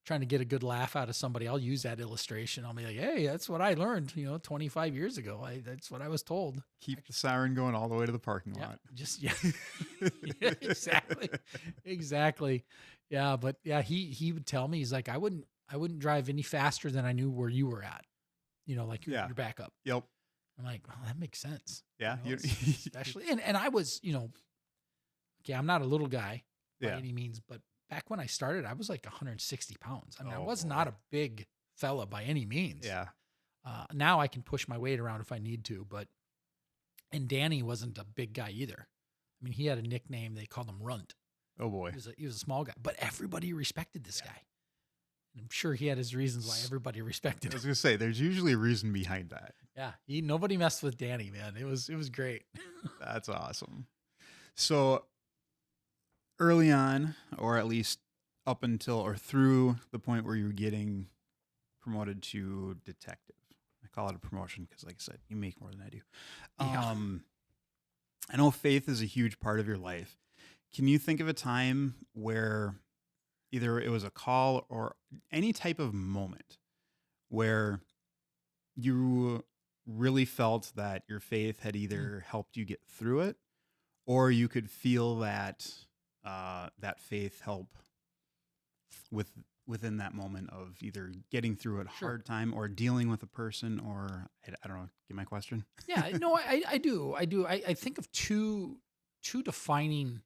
trying to get a good laugh out of somebody, I'll use that illustration. I'll be like, hey, that's what I learned, 25 years ago. That's what I was told. Keep the siren going all the way to the parking lot. Yeah, exactly. Exactly. Yeah. But yeah, he would tell me, he's like, I wouldn't drive any faster than I knew where you were at, like your backup. Yep. I'm like, well, that makes sense. Yeah. Especially, and I was, okay, I'm not a little guy by any means, but back when I started, I was like 160 pounds. I mean, I was not a big fella by any means. Yeah. Now I can push my weight around if I need to, and Danny wasn't a big guy either. I mean, he had a nickname. They called him Runt. Oh boy. He was a small guy, but everybody respected this guy. And I'm sure he had his reasons why everybody respected him. I was going to say, there's usually a reason behind that. Yeah. Nobody messed with Danny, man. It was great. That's awesome. So early on, or at least up until or through the point where you were getting promoted to detective, I call it a promotion because, like I said, you make more than I do. Yeah. I know faith is a huge part of your life. Can you think of a time where either it was a call or any type of moment where you really felt that your faith had either helped you get through it, or you could feel that that faith help within that moment of either getting through a hard time or dealing with a person, or I don't know, get my question? Yeah, no, I do. I think of two defining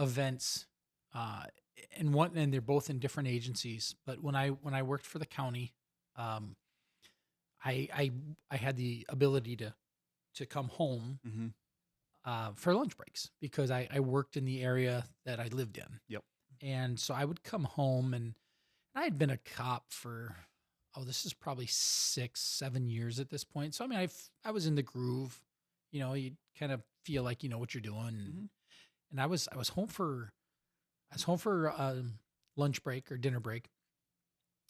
events, and they're both in different agencies. But when I worked for the county, I had the ability to come home for lunch breaks because I worked in the area that I lived in. Yep. And so I would come home, and I had been a cop for, this is probably 6-7 years at this point. So, I mean, I was in the groove, you kind of feel like you know what you're doing. And I was home for lunch break or dinner break,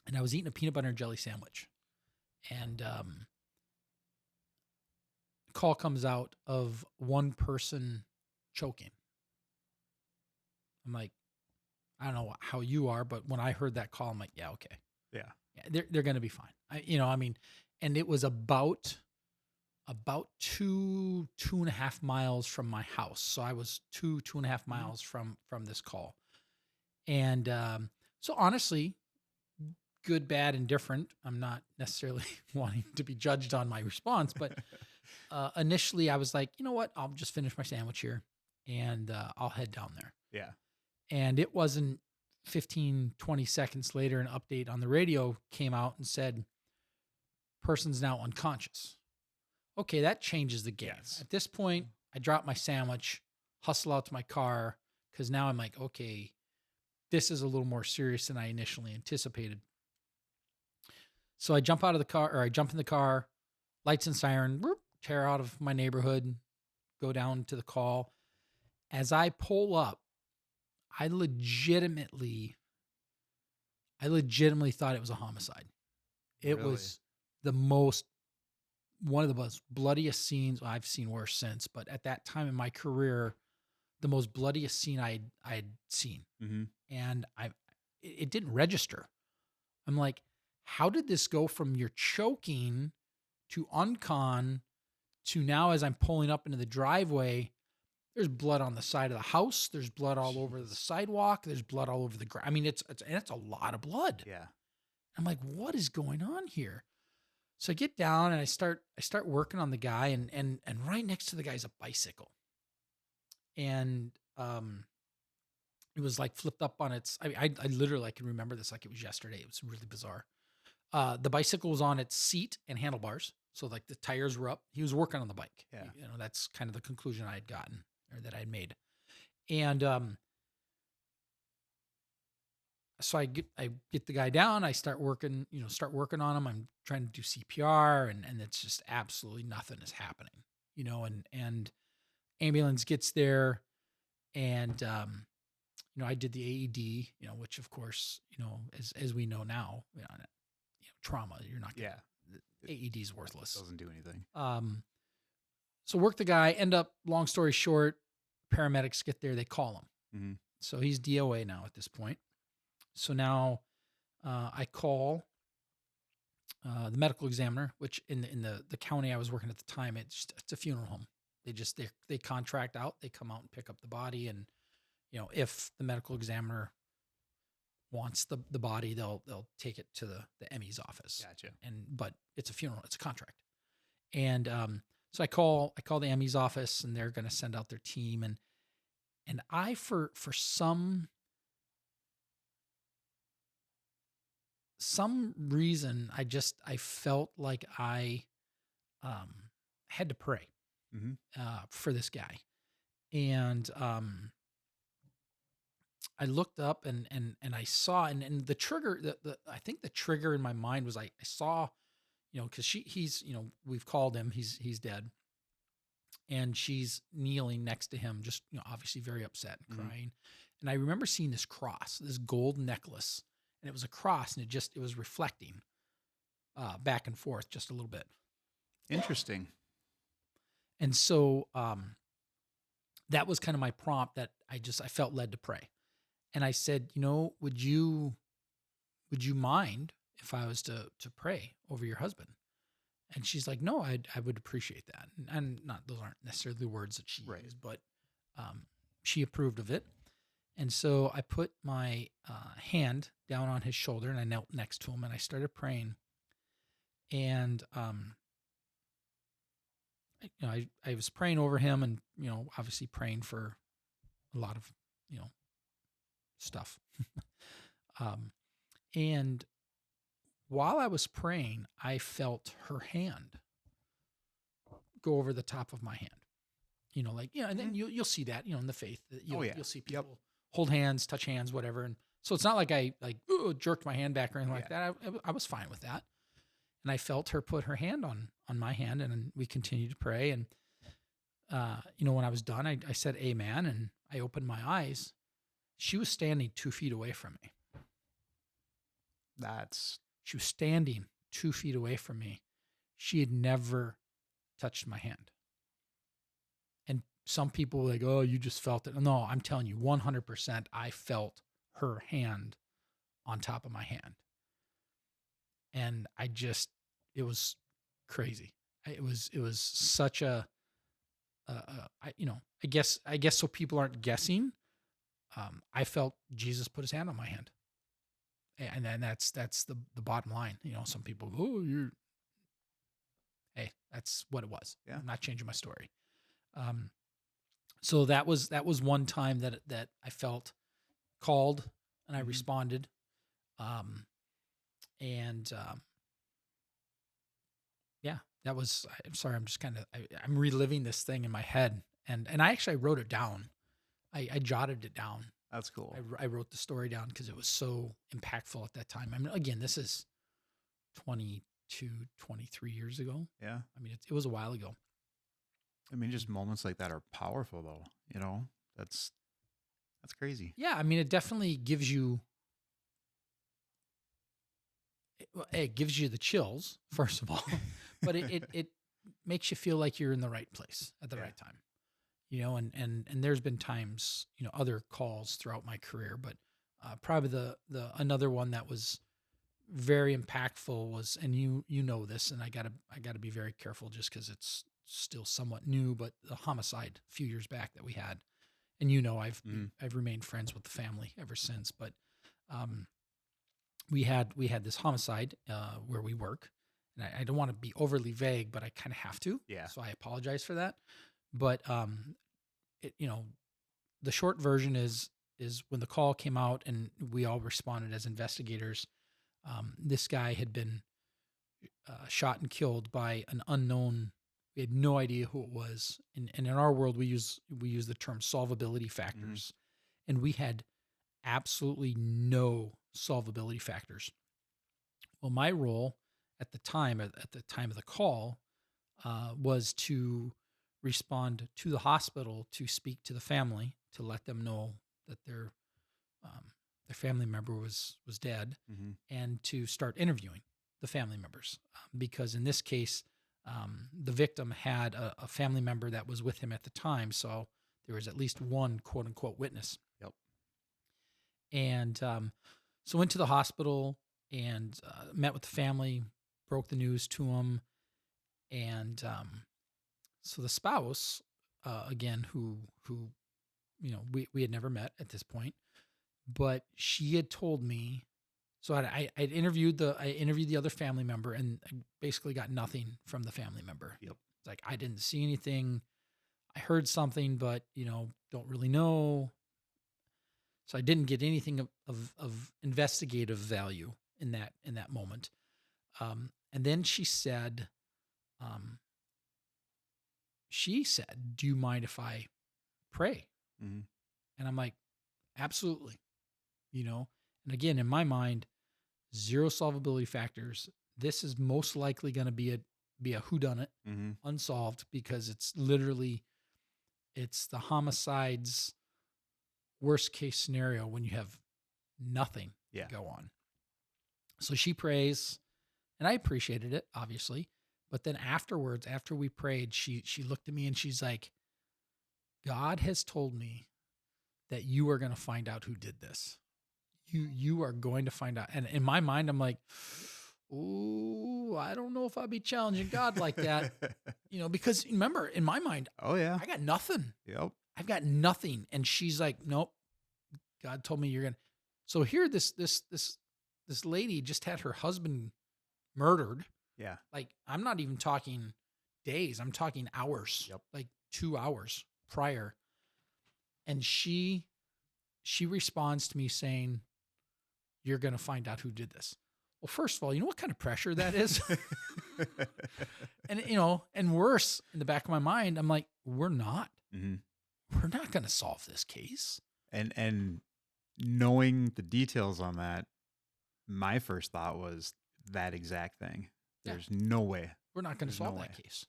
and I was eating a peanut butter and jelly sandwich. And call comes out of one person choking. I'm like, I don't know how you are, but when I heard that call, I'm like, yeah, okay. Yeah, they're going to be fine. And it was about 2.5 miles from my house. So I was 2.5 miles from this call. And so honestly, good, bad, and different. I'm not necessarily wanting to be judged on my response, but initially I was like, you know what? I'll just finish my sandwich here and I'll head down there. Yeah. And it wasn't 15, 20 seconds later, an update on the radio came out and said, person's now unconscious. Okay, that changes the game. Yes. At this point, I drop my sandwich, hustle out to my car, because now I'm like, okay, this is a little more serious than I initially anticipated. So I jump in the car, lights and siren, whoop, tear out of my neighborhood, go down to the call. As I pull up, I legitimately thought it was a homicide. It Really? was one of the most bloodiest scenes. I've seen worse since, but at that time in my career, the most bloodiest scene I had seen. Mm-hmm. And it didn't register. I'm like, how did this go from you're choking to uncon to now as I'm pulling up into the driveway, there's blood on the side of the house. There's blood all over the sidewalk. There's blood all over the ground. I mean, it's a lot of blood. Yeah. I'm like, what is going on here? So I get down and I start working on the guy, and right next to the guy's a bicycle. And it was like flipped up on its. I literally, I can remember this like it was yesterday. It was really bizarre. The bicycle was on its seat and handlebars, so like the tires were up. He was working on the bike. Yeah. You know, that's kind of the conclusion I had gotten, or that I had made. And so I get the guy down. I start working on him. I'm trying to do CPR, and it's just absolutely nothing is happening. You know, and ambulance gets there, and I did the AED. You know, which of course, as we know now, trauma. You're not gonna, AED is worthless. Doesn't do anything. So work the guy. End up, long story short, paramedics get there. They call him. Mm-hmm. So he's DOA now at this point. So now I call the medical examiner, which in the county I was working at the time, it's a funeral home. They contract out. They come out and pick up the body, and if the medical examiner wants the body, they'll take it to the ME's office. Gotcha. But it's a funeral. It's a contract. And so I call the ME's office, and they're going to send out their team, and I for some reason I felt like I had to pray for this guy. And I looked up and I saw, and the trigger, I think the trigger in my mind was I saw, cause he's, we've called him, he's dead, and she's kneeling next to him, just, obviously very upset and crying. And I remember seeing this cross, this gold necklace, and it was a cross, and it was reflecting back and forth just a little bit. Interesting. And so that was kind of my prompt that I felt led to pray. And I said, would you mind if I was to pray over your husband? And she's like, no, I would appreciate that. And not, those aren't necessarily the words that she used, but she approved of it. And so I put my hand down on his shoulder, and I knelt next to him, and I started praying. And I was praying over him, and obviously praying for a lot of stuff. And while I was praying, I felt her hand go over the top of my hand. And then you'll see that in the faith that you'll see people hold hands, touch hands, whatever. And so it's not like I jerked my hand back or anything like that. I was fine with that. And I felt her put her hand on my hand, and we continued to pray. And, when I was done, I said, amen. And I opened my eyes. She was standing 2 feet away from me. She was standing 2 feet away from me. She had never touched my hand. And some people were like, oh, you just felt it. No, I'm telling you, 100%, I felt her hand on top of my hand. And it was crazy. It was such I guess so people aren't guessing. I felt Jesus put his hand on my hand. And then that's the bottom line. Some people go, hey, that's what it was. Yeah. I'm not changing my story. So that was one time that I felt called and I Mhm. responded. Um, and yeah, that was. I'm sorry, I'm just kind of I'm reliving this thing in my head, and I actually wrote it down. I jotted it down. That's cool. I wrote the story down because it was so impactful at that time. I mean, again, this is 22, 23 years ago. Yeah. I mean, it was a while ago. I mean, just moments like that are powerful, though. You know, that's crazy. Yeah, I mean, it definitely gives you. It gives you the chills, first of all, but it makes you feel like you're in the right place at the Yeah. right time. And there's been times, other calls throughout my career, but probably the another one that was very impactful was, and you know this, and I gotta be very careful just because it's still somewhat new, but the homicide a few years back that we had, and I've remained friends with the family ever since, but um, we had this homicide where we work, and I don't want to be overly vague, but I kind of have to, Yeah. so I apologize for that, but it, the short version is when the call came out and we all responded as investigators. This guy had been shot and killed by an unknown. We had no idea who it was, and in our world, we use the term solvability factors, and we had absolutely no solvability factors. Well, my role at the time of the call was to respond to the hospital to speak to the family to let them know that their family member was dead, Mm-hmm. and to start interviewing the family members, because in this case, the victim had a family member that was with him at the time, so there was at least one quote unquote witness. Yep. And so went to the hospital and met with the family, broke the news to them, and so the spouse, again, who we had never met at this point, but she had told me. So I'd interviewed the other family member, and I basically got nothing from the family member. Yep. It's like, I didn't see anything. I heard something, but don't really know. So I didn't get anything of investigative value in that moment. And then she said, "Do you mind if I pray?" Mm-hmm. And I'm like, "Absolutely." And again, in my mind, zero solvability factors. This is most likely going to be a whodunit, Mm-hmm. unsolved, because it's the homicide's worst case scenario when you have nothing Yeah. to go on. So she prays, and I appreciated it, obviously. But then afterwards, after we prayed, she looked at me and she's like, "God has told me that you are going to find out who did this. You are going to find out." And in my mind, I'm like, "Ooh, I don't know if I'd be challenging God like that." Because remember, in my mind, Oh yeah. I got nothing. Yep. I've got nothing. And she's like, "Nope. God told me you're going to." So here, this lady just had her husband murdered. Yeah. Like, I'm not even talking days. I'm talking hours. Yep. Like 2 hours prior. And she responds to me saying, "You're going to find out who did this." Well, first of all, you know what kind of pressure that is? And, and worse, in the back of my mind, I'm like, we're not going to solve this case. And knowing the details on that, my first thought was that exact thing. There's no way. We're not going to There's solve no that way. case.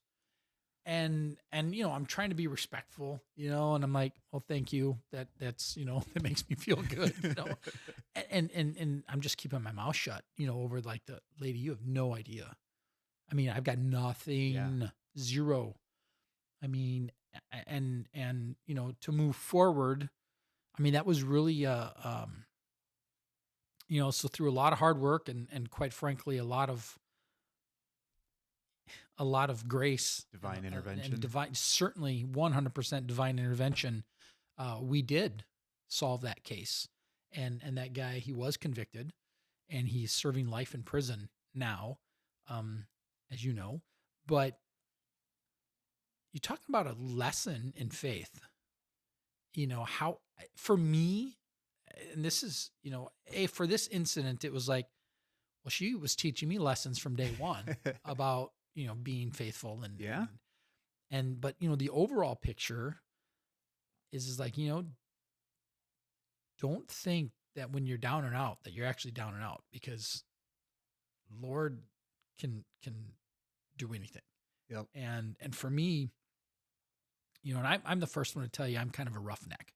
And I'm trying to be respectful, and I'm like, "Well, thank you. That's, that makes me feel good, and I'm just keeping my mouth shut, over like, the lady, you have no idea. I mean, I've got nothing, zero. I mean, and to move forward, I mean, that was really, so through a lot of hard work and quite frankly, a lot of grace, Divine intervention. and certainly 100% divine intervention. We did solve that case, and that guy, he was convicted, and he's serving life in prison now, as you know. But you talk about a lesson in faith. How, for me, and this is, for this incident, it was like, well, she was teaching me lessons from day one about, being faithful Yeah. but, the overall picture is like, don't think that when you're down and out, that you're actually down and out, because Lord can do anything. Yep. And for me, and I'm the first one to tell you, I'm kind of a roughneck.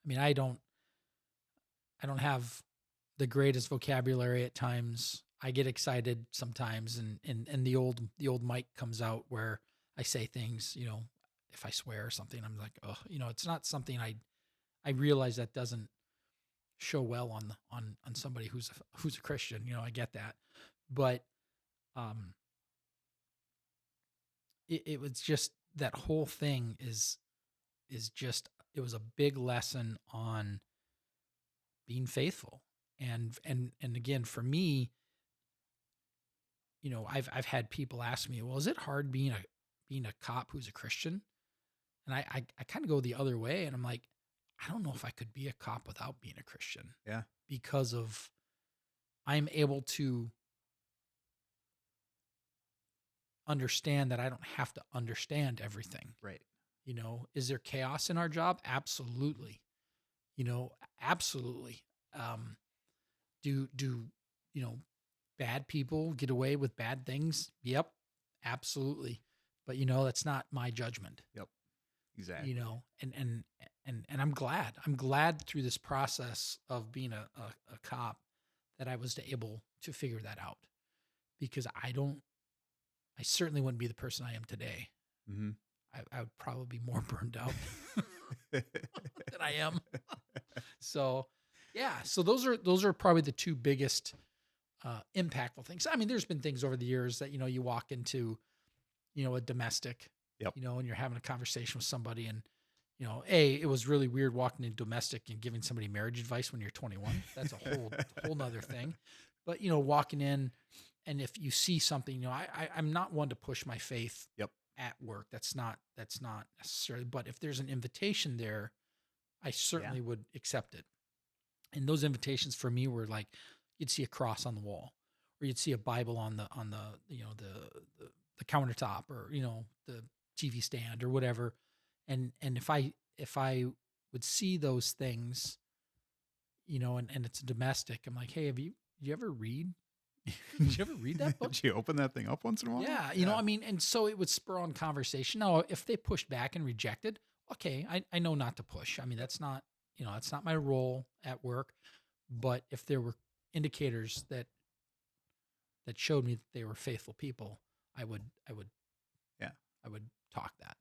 I mean, I don't have the greatest vocabulary at times. I get excited sometimes, and the old Mike comes out where I say things, if I swear or something, I'm like, oh, it's not something I realize that doesn't show well on somebody who's a Christian. I get that, but it was just, that whole thing is just, it was a big lesson on being faithful. And again, for me, I've had people ask me, well, is it hard being a cop who's a Christian? And I kind of go the other way, and I'm like, I don't know if I could be a cop without being a Christian. Yeah. Because of, I'm able to understand that I don't have to understand everything. Right. Is there chaos in our job? Absolutely. Absolutely. Do bad people get away with bad things? Yep, absolutely. But that's not my judgment. Yep. Exactly. And I'm glad through this process of being a cop that I was able to figure that out, because I certainly wouldn't be the person I am today. Mm-hmm. I would probably be more burned out than I am. So, yeah. So those are probably the two biggest impactful things. I mean, there's been things over the years that, you walk into, a domestic, Yep. And you're having a conversation with somebody, and, it was really weird walking in domestic and giving somebody marriage advice when you're 21. That's a whole nother thing. But, walking in, and if you see something, I'm not one to push my faith Yep. at work. That's not necessarily, but if there's an invitation there, I certainly would accept it. And those invitations for me were like, you'd see a cross on the wall, or you'd see a Bible on the the countertop, or the TV stand or whatever. And if I would see those things, and it's a domestic, I'm like, hey, did you ever read? Did you ever read that book? Did you open that thing up once in a while? Yeah, I mean, and so it would spur on conversation. Now, if they pushed back and rejected, okay, I know not to push. I mean, that's not my role at work. But if there were indicators that showed me that they were faithful people, I would talk that.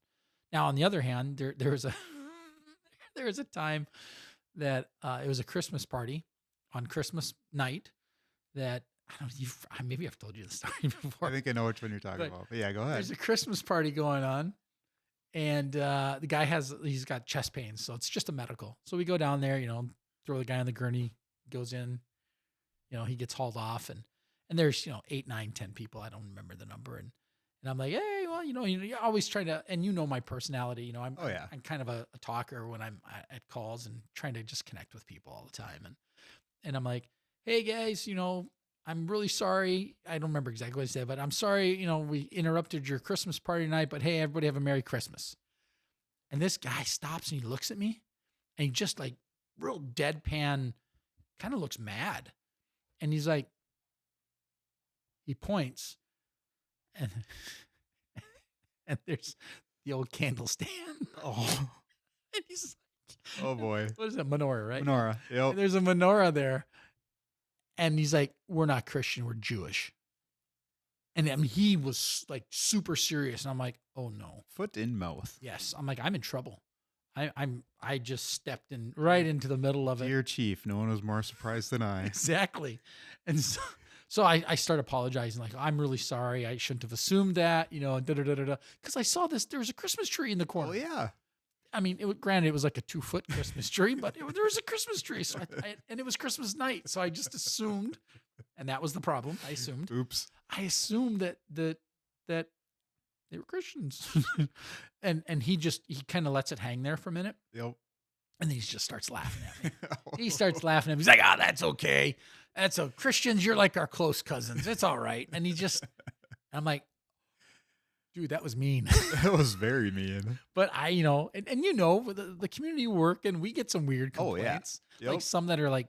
Now, on the other hand, there was a time that it was a Christmas party on Christmas night that, I don't know, maybe I've told you the story before. I think I know which one you're talking about. But yeah, go ahead. There's a Christmas party going on, and the guy he's got chest pains, so it's just a medical. So we go down there, throw the guy on the gurney, goes in, he gets hauled off, and there's 8, 9, 10 people. I don't remember the number, and I'm like, hey, well, you're always trying to, and my personality, I'm kind of a talker when I'm at calls and trying to just connect with people all the time, and I'm like, hey guys, I'm really sorry. I don't remember exactly what I said, but I'm sorry, we interrupted your Christmas party tonight, but hey, everybody have a Merry Christmas. And this guy stops and he looks at me, and he just like real deadpan, kind of looks mad. And he's like, he points, and there's the old candle stand. Oh. And he's like, Oh boy. What is that? Menorah, right? Menorah. Yep. And there's a menorah there. And he's like, we're not Christian, we're Jewish. And I mean, he was like super serious. And I'm like, oh no. Foot in mouth. Yes. I'm like, I'm in trouble. I just stepped in right into the middle of it. Dear Chief, no one was more surprised than I. Exactly. And so I start apologizing, like, I'm really sorry. I shouldn't have assumed that, because I saw there was a Christmas tree in the corner. Oh yeah. I mean, granted, it was like a 2-foot Christmas tree, but there was a Christmas tree. So and it was Christmas night. So I just assumed, and that was the problem. I assumed. Oops. I assumed that they were Christians. and he kind of lets it hang there for a minute. Yep. And then he just starts laughing at me. He starts laughing at me. He's like, that's okay. Christians, you're like our close cousins. It's all right. And I'm like, dude, that was mean. That was very mean. But the community you work in, we get some weird complaints. Yep. Like some that are like,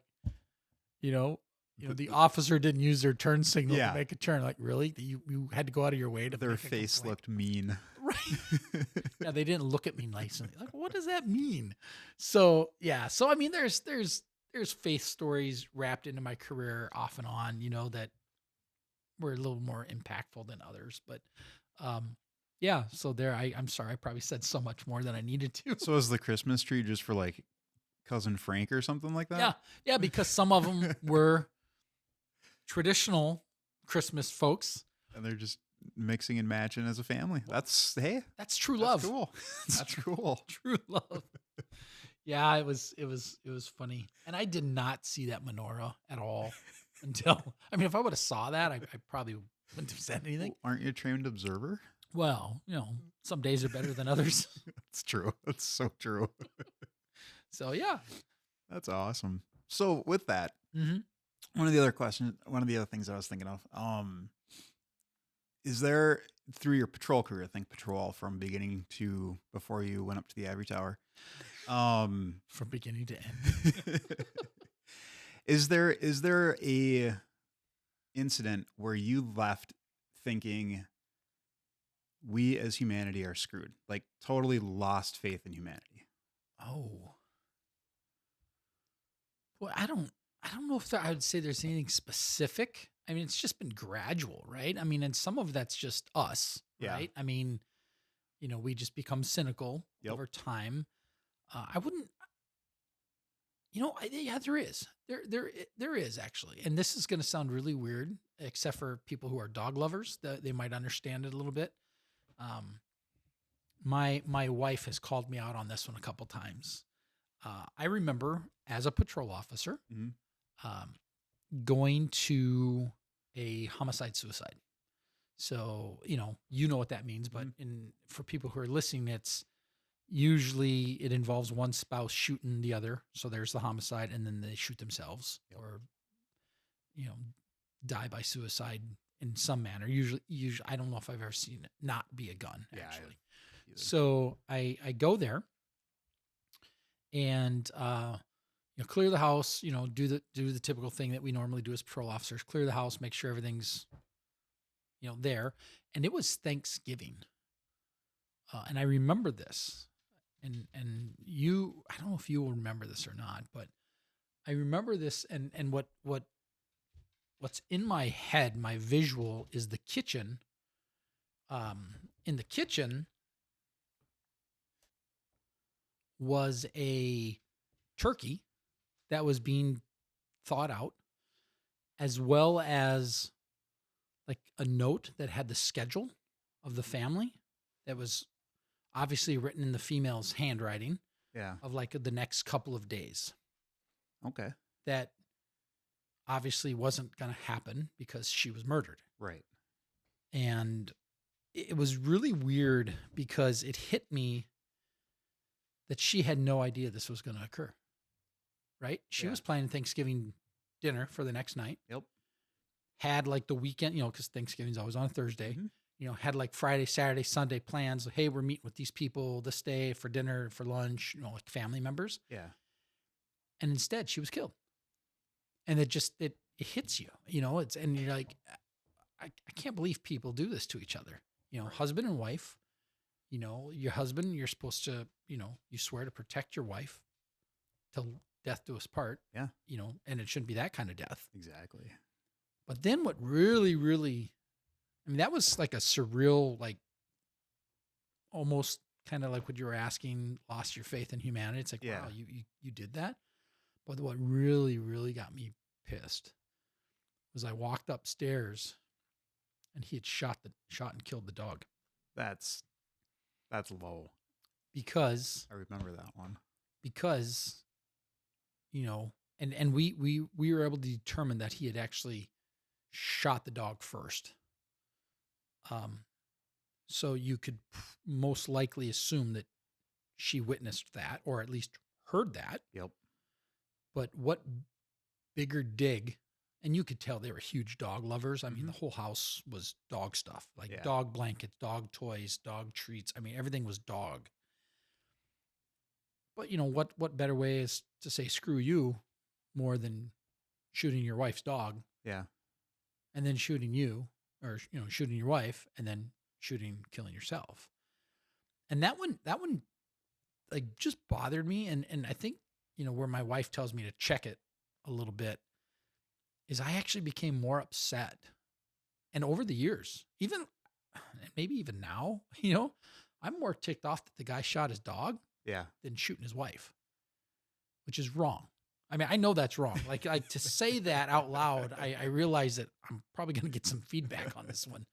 the officer didn't use their turn signal to make a turn. Like, really? You had to go out of your way to Their make a face complaint? looked mean. Right. Yeah, they didn't look at me nicely. Like, what does that mean? So, yeah. So, I mean, there's faith stories wrapped into my career off and on, that were a little more impactful than others. But, yeah. So there, I'm sorry. I probably said so much more than I needed to. So is the Christmas tree just for like Cousin Frank or something like that? Yeah. Yeah. Because some of them were traditional Christmas folks. And they're just mixing and matching as a family. That's true love. Cool. That's cool. True love. Yeah, it was funny. And I did not see that menorah at all until, if I would have saw that, I probably wouldn't have said anything. Aren't you a trained observer? Well, some days are better than others. That's true. That's so true. So, yeah. That's awesome. So with that, one of the other things I was thinking of, is there, through your patrol career, I think patrol from beginning to before you went up to the Ivory Tower, from beginning to end, is there a incident where you left thinking we as humanity are screwed, like totally lost faith in humanity? Oh, well, I don't know if I would say there's anything specific. I mean, it's just been gradual, right? I mean, and some of that's just us, right? I mean, we just become cynical over time. I wouldn't, there is. There is actually. And this is going to sound really weird, except for people who are dog lovers. They might understand it a little bit. My wife has called me out on this one a couple times. I remember as a patrol officer, going to a homicide-suicide. So, you know what that means, but for people who are listening, it involves one spouse shooting the other. So there's the homicide, and then they shoot themselves or, die by suicide in some manner. Usually, I don't know if I've ever seen it not be a gun, actually. So I go there and, clear the house, do the typical thing that we normally do as patrol officers, clear the house, make sure everything's, there. And it was Thanksgiving. And I remember this and I don't know if you will remember this or not, but I remember this and what's in my head, my visual is the kitchen. In the kitchen was a turkey that was being thawed out, as well as like a note that had the schedule of the family that was obviously written in the female's handwriting of like the next couple of days. Okay. That obviously wasn't going to happen because she was murdered. Right. And it was really weird because it hit me that she had no idea this was going to occur. Right? She was planning Thanksgiving dinner for the next night. Yep. Had like the weekend, because Thanksgiving's always on a Thursday. Had like Friday, Saturday, Sunday plans. Like, hey, we're meeting with these people this day for dinner, for lunch, like family members. Yeah. And instead she was killed. And it hits you, and you're like, I can't believe people do this to each other. Husband and wife, your husband, you're supposed to, you swear to protect your wife till death do us part. Yeah. And it shouldn't be that kind of death. Exactly. But then what really, really, that was like a surreal, like almost kind of like what you were asking, lost your faith in humanity. It's like, wow, you did that. But what really, really got me pissed was I walked upstairs and he had shot and killed the dog. That's low. Because I remember that one. Because, and we were able to determine that he had actually shot the dog first. So you could most likely assume that she witnessed that, or at least heard that. Yep. But what bigger dig? And you could tell they were huge dog lovers. I mean, the whole house was dog stuff, like dog blankets, dog toys, dog treats. I mean, everything was dog. But what better way is to say screw you more than shooting your wife's dog? Yeah. And then shooting you, or shooting your wife, and then killing yourself. And that one like just bothered me. And I think, where my wife tells me to check it a little bit is I actually became more upset. And over the years, maybe even now, I'm more ticked off that the guy shot his dog than shooting his wife, which is wrong. I mean, I know that's wrong. Like to say that out loud, I realize that I'm probably going to get some feedback on this one.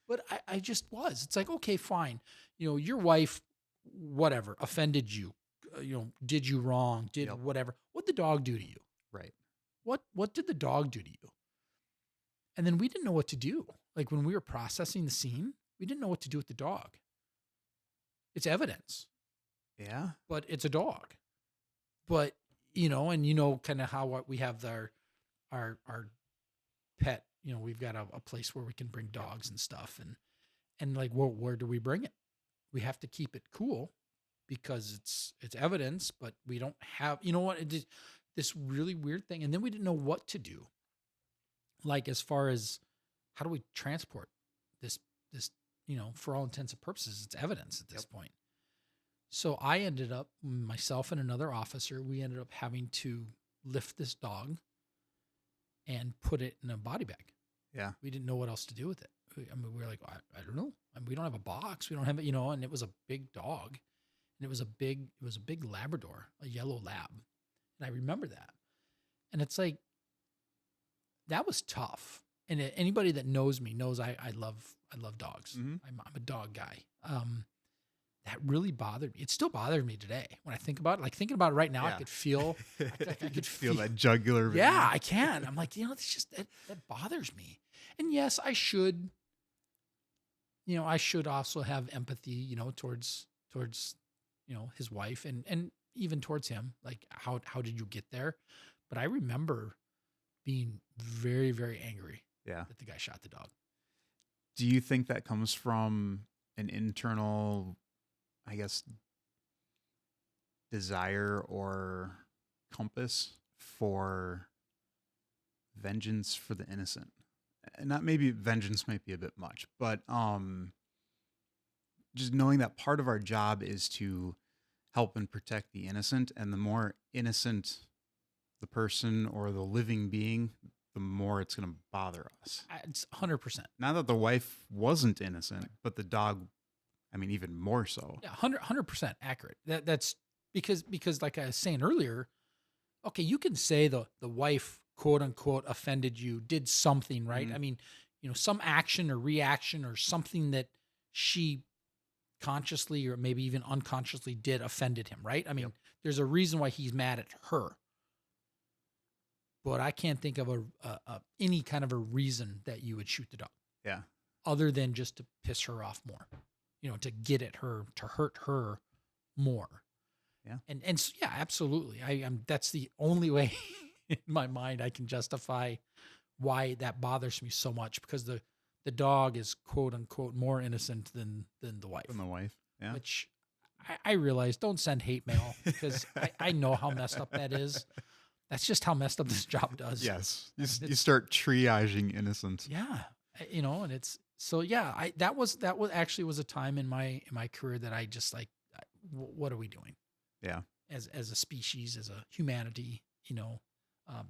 But I just was. It's like, okay, fine. Your wife, whatever, offended you, did you wrong, did whatever. What'd the dog do to you? Right. What did the dog do to you? And then we didn't know what to do. Like when we were processing the scene, we didn't know what to do with the dog. It's evidence. Yeah. But it's a dog. But, kind of how we have our pet, we've got a place where we can bring dogs and stuff. And like, well, where do we bring it? We have to keep it cool because it's evidence, but we don't have, this really weird thing. And then we didn't know what to do. Like, as far as how do we transport this, for all intents and purposes, it's evidence at this point. So I ended up, myself and another officer, we ended up having to lift this dog and put it in a body bag. Yeah. We didn't know what else to do with it. We were like, I don't know. We don't have a box. We don't have it, and it was a big dog. And it was a big Labrador, a yellow lab. And I remember that. And it's like, that was tough. And anybody that knows me knows I love dogs. Mm-hmm. I'm a dog guy. That really bothered me. It still bothers me today when I think about it. Like thinking about it right now, I could feel, I could feel that jugular vein. Yeah, I can. I'm like, it's just, that bothers me. And yes, I should also have empathy, towards, his wife and even towards him. Like how did you get there? But I remember being very, very angry that the guy shot the dog. Do you think that comes from an internal, I guess, desire or compass for vengeance for the innocent? And not, maybe vengeance might be a bit much, but just knowing that part of our job is to help and protect the innocent, and the more innocent the person or the living being, the more it's going to bother us. It's 100%. Not that the wife wasn't innocent, but the dog, I mean, even more so. Yeah, 100% accurate. That's because like I was saying earlier, okay, you can say the wife, quote unquote, offended you, did something, right? Mm-hmm. I mean, some action or reaction or something that she consciously or maybe even unconsciously did offended him, right? I mean, there's a reason why he's mad at her. But I can't think of any kind of a reason that you would shoot the dog. Yeah. Other than just to piss her off more, to get at her, to hurt her more. Yeah. And so, yeah, absolutely. That's the only way in my mind I can justify why that bothers me so much, because the dog is quote unquote more innocent than the wife. Than the wife. Yeah. Which I realize, don't send hate mail, because I know how messed up that is. That's just how messed up this job does. Yes. You start triaging innocence. Yeah. And it's, so yeah, that was actually was a time in my career that I just like, what are we doing? Yeah. As a species, as a humanity,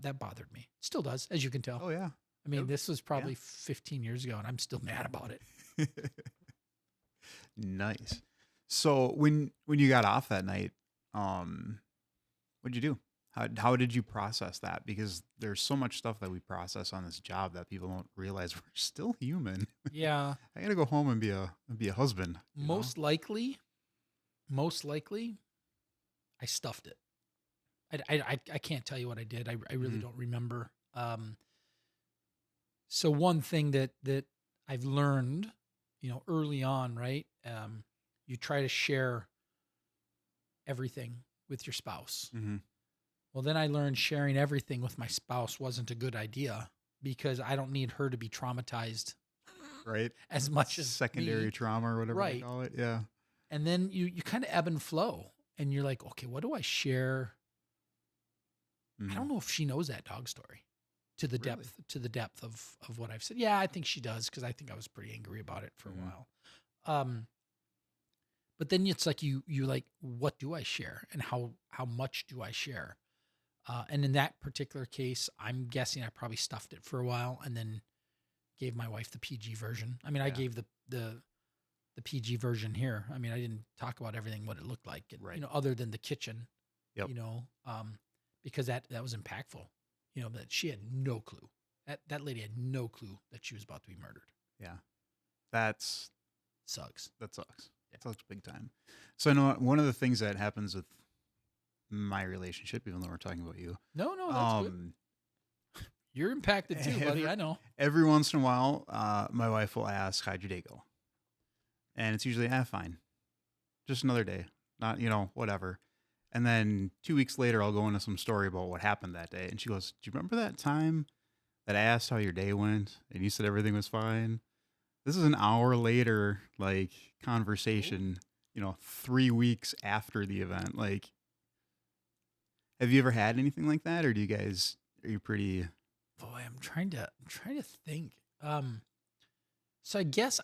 that bothered me. Still does, as you can tell. Oh yeah. I mean, this was probably 15 years ago and I'm still mad about it. Nice. So when you got off that night, what'd you do? How did you process that? Because there's so much stuff that we process on this job that people don't realize we're still human. Yeah. I got to go home and be a husband. Most likely, I stuffed it. I can't tell you what I did. I really don't remember. So one thing that I've learned, early on, right? You try to share everything with your spouse. Mm-hmm. Well, then I learned sharing everything with my spouse wasn't a good idea because I don't need her to be traumatized Right. as much as Secondary me. trauma or whatever they Right. call it. Yeah. And then you kind of ebb and flow and you're like, okay, what do I share? I Mhm. don't know if she knows that dog story to the Really? depth of what I've said. Yeah, I think she does because I think I was pretty angry about it for a Mhm. while. But then it's like you like, what do I share and how much do I share? And in that particular case, I'm guessing I probably stuffed it for a while and then gave my wife the PG version. I mean, I Yeah. gave the PG version here. I mean, I didn't talk about everything what it looked like, and, Right. other than the kitchen, Yep. because that was impactful. That she had no clue. That lady had no clue that she was about to be murdered. Yeah. That Sucks. sucks. Yeah. Sucks big time. So I know one of the things that happens with my relationship, even though we're talking about you, No, that's good. You're impacted too, buddy. I know. every once in a while, my wife will ask, "How'd your day go?" And it's usually, fine. Just another day. Not, whatever. And then 2 weeks later, I'll go into some story about what happened that day. And she goes, "Do you remember that time that I asked how your day went and you said everything was fine?" This is an hour later, like, conversation, 3 weeks after the event. Like, have you ever had anything like that? Or are you pretty, Boy, I'm trying to think. So I guess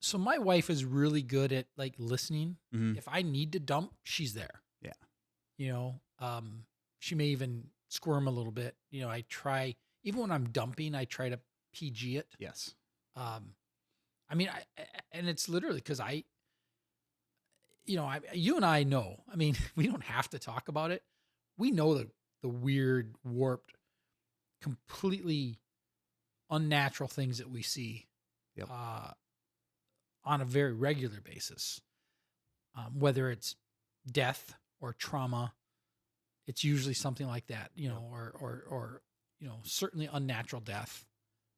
so my wife is really good at like listening. Mhm. If I need to dump, she's there. Yeah. She may even squirm a little bit. I try, even when I'm dumping, I try to PG it. Yes. I mean, and it's literally because you and I know, I mean, we don't have to talk about it. We know the weird, warped, completely unnatural things that we see Yep. on a very regular basis. Whether it's death or trauma, it's usually something like that, Yep. or certainly unnatural death.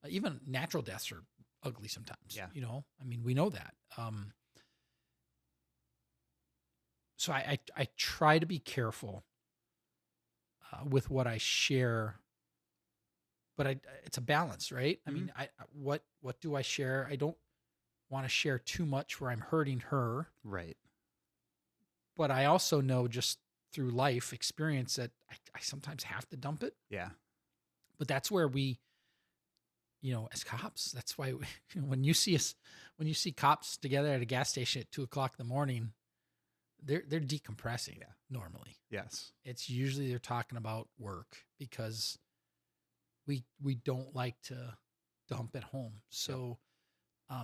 Even natural deaths are ugly sometimes. Yeah. I mean, we know that. So I try to be careful with what I share, but it's a balance, right? I mean, what do I share? I don't want to share too much where I'm hurting her, Right. but I also know just through life experience that I sometimes have to dump it. Yeah. But that's where we, as cops, that's why when you see cops together at a gas station at 2:00 in the morning, they're decompressing. Yeah. Normally. Yes. It's usually they're talking about work because we don't like to dump at home. So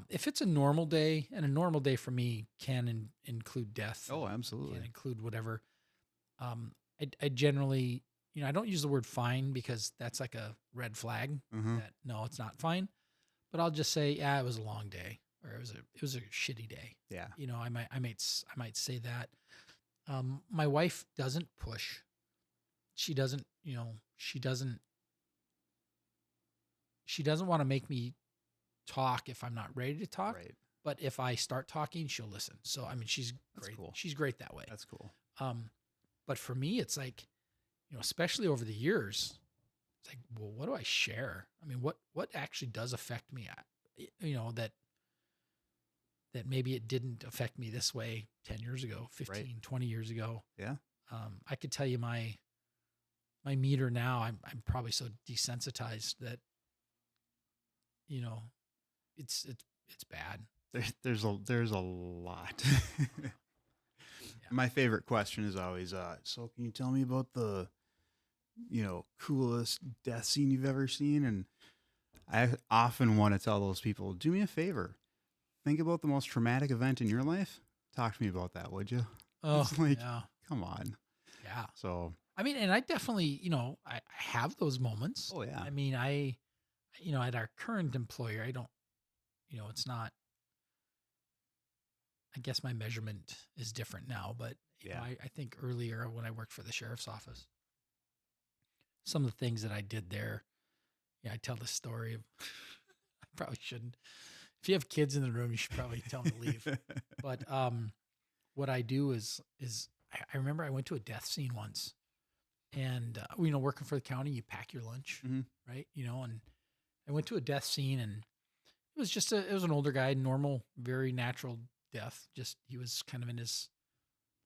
if it's a normal day, and a normal day for me can include death. Oh, absolutely. Can include whatever. I generally, I don't use the word fine because that's like a red flag Mhm. that no, it's not fine. But I'll just say, yeah, it was a long day, or it was a shitty day. Yeah. I might say that. My wife doesn't push. She doesn't want to make me talk if I'm not ready to talk. Right. But if I start talking, she'll listen. So I mean, she's That's great. cool. She's great that way. That's cool. But for me, it's like, especially over the years, it's like, well, what do I share? I mean, what actually does affect me? That maybe it didn't affect me this way 10 years ago, 15, Right. 20 years ago. Yeah. I could tell you my meter now, I'm probably so desensitized that, it's bad. There's a lot. My favorite question is always, so can you tell me about the, coolest death scene you've ever seen? And I often want to tell those people, do me a favor. Think about the most traumatic event in your life. Talk to me about that, would you? Oh, It's like, yeah. come on. Yeah. So, I mean, and I definitely, I have those moments. oh yeah. I mean, at our current employer, I don't, it's not, I guess my measurement is different now, but Yeah. I think earlier when I worked for the sheriff's office, some of the things that I did there, I tell the story of, I probably shouldn't. If you have kids in the room, you should probably tell them to leave. But what I do is I remember I went to a death scene once, and working for the county, you pack your lunch, right? And I went to a death scene, and it was an older guy, normal, very natural death. Just he was kind of in his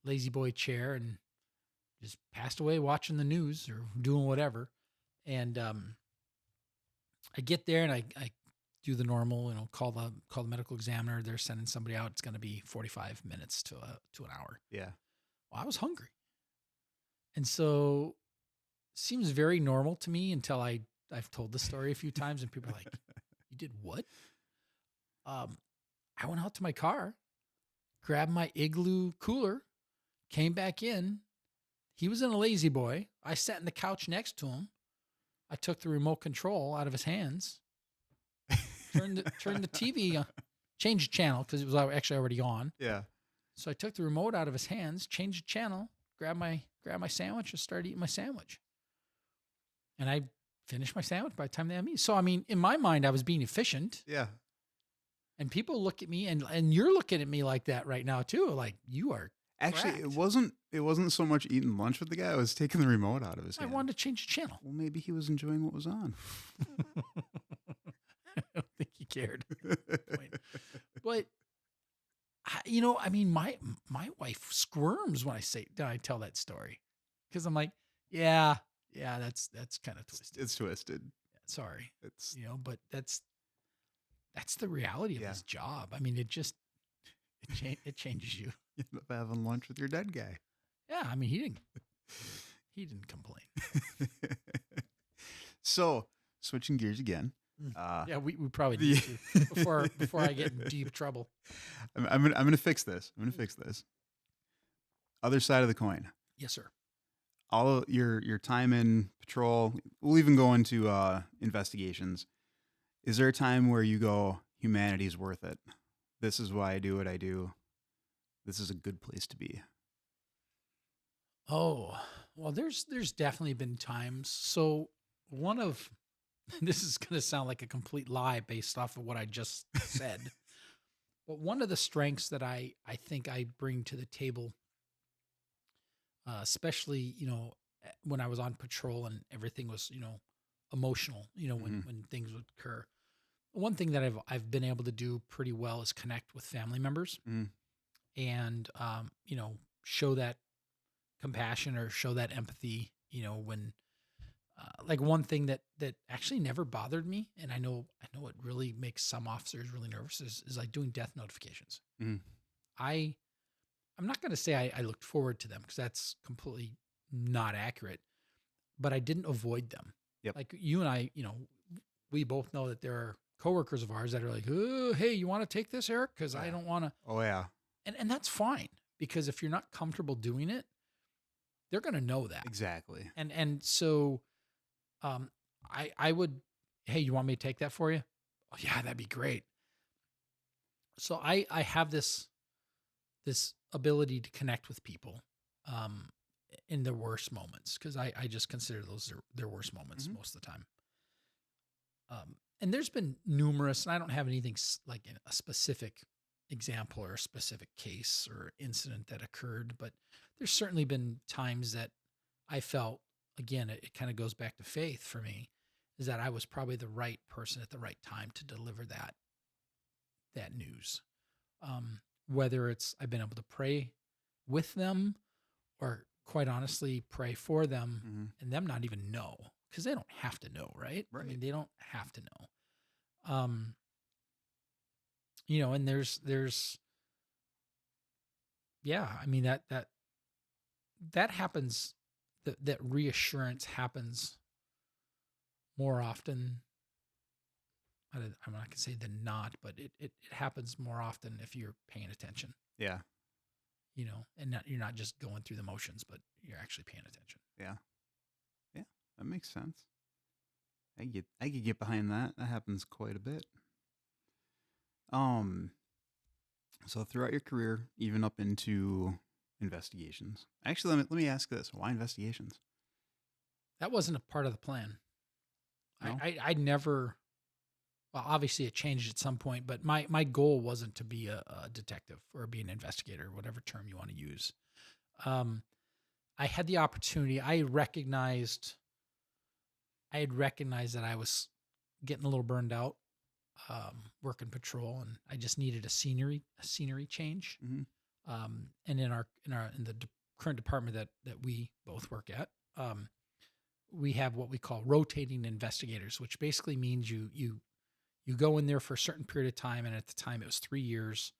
lazy boy chair and just passed away watching the news or doing whatever. And I get there and I do the normal, call the medical examiner. They're sending somebody out. It's going to be 45 minutes to an hour. Yeah. Well, I was hungry. And so seems very normal to me until I've told the story a few times and people are like, you did what? I went out to my car, grabbed my Igloo cooler, came back in. He was in a lazy boy. I sat in the couch next to him. I took the remote control out of his hands, turned the TV, changed the channel because it was actually already on. Yeah. So I took the remote out of his hands, changed the channel, grabbed my sandwich, and started eating my sandwich. And I finished my sandwich by the time they had me. So I mean, in my mind, I was being efficient. Yeah. And people look at me, and you're looking at me like that right now too. Like you are. Actually, correct. it wasn't so much eating lunch with the guy. I was taking the remote out of his I hand. wanted to change the channel. Well, maybe he was enjoying what was on. I don't think he cared. But I mean, my wife squirms when I tell that story because I'm like, yeah, that's kind of twisted. It's twisted. Sorry, It's but that's the reality of this job. I mean, it changes you. You end up having lunch with your dead guy. Yeah, I mean, he didn't complain. So, switching gears again. Yeah, we probably need to before I get in deep trouble. I'm gonna fix this. Other side of the coin. Yes, sir. All of your time in patrol. We'll even go into investigations. Is there a time where you go, humanity's worth it? This is why I do what I do. This is a good place to be. Oh, well, there's definitely been times. So this is going to sound like a complete lie based off of what I just said. But one of the strengths that I think I bring to the table, especially, when I was on patrol and everything was, emotional, when things would occur. One thing that I've been able to do pretty well is connect with family members and, show that compassion or show that empathy, when, like one thing that actually never bothered me. And I know it really makes some officers really nervous is like doing death notifications. I'm not going to say I looked forward to them because that's completely not accurate, but I didn't avoid them. Yep. Like you and I, we both know that there are coworkers of ours that are like, oh, hey, you want to take this, Erik? Because I don't want to. Oh, yeah. And that's fine because if you're not comfortable doing it, they're going to know that. Exactly. And so I would, hey, you want me to take that for you? Oh, yeah, that'd be great. So I have this ability to connect with people in their worst moments because I just consider those their worst moments most of the time. And there's been numerous, and I don't have anything like a specific example or a specific case or incident that occurred, but there's certainly been times that I felt, again, it kind of goes back to faith for me, is that I was probably the right person at the right time to deliver that news. Whether it's I've been able to pray with them or quite honestly pray for them and them not even know because they don't have to know, right? I mean, they don't have to know. And there's yeah, I mean that happens, that reassurance happens more often. I'm not going to say than not, but it happens more often if you're paying attention. Yeah. And you're not just going through the motions, but you're actually paying attention. Yeah. Yeah. That makes sense. I could get behind that. That happens quite a bit. So throughout your career, even up into investigations. Actually, let me ask this: why investigations? That wasn't a part of the plan. No? I never. Well, obviously it changed at some point, but my goal wasn't to be a detective or be an investigator, whatever term you want to use. I had the opportunity. I had recognized that I was getting a little burned out, working patrol, and I just needed a scenery change. Mm-hmm. And in the current department that we both work at, we have what we call rotating investigators, which basically means you go in there for a certain period of time, and at the time it was 3 years,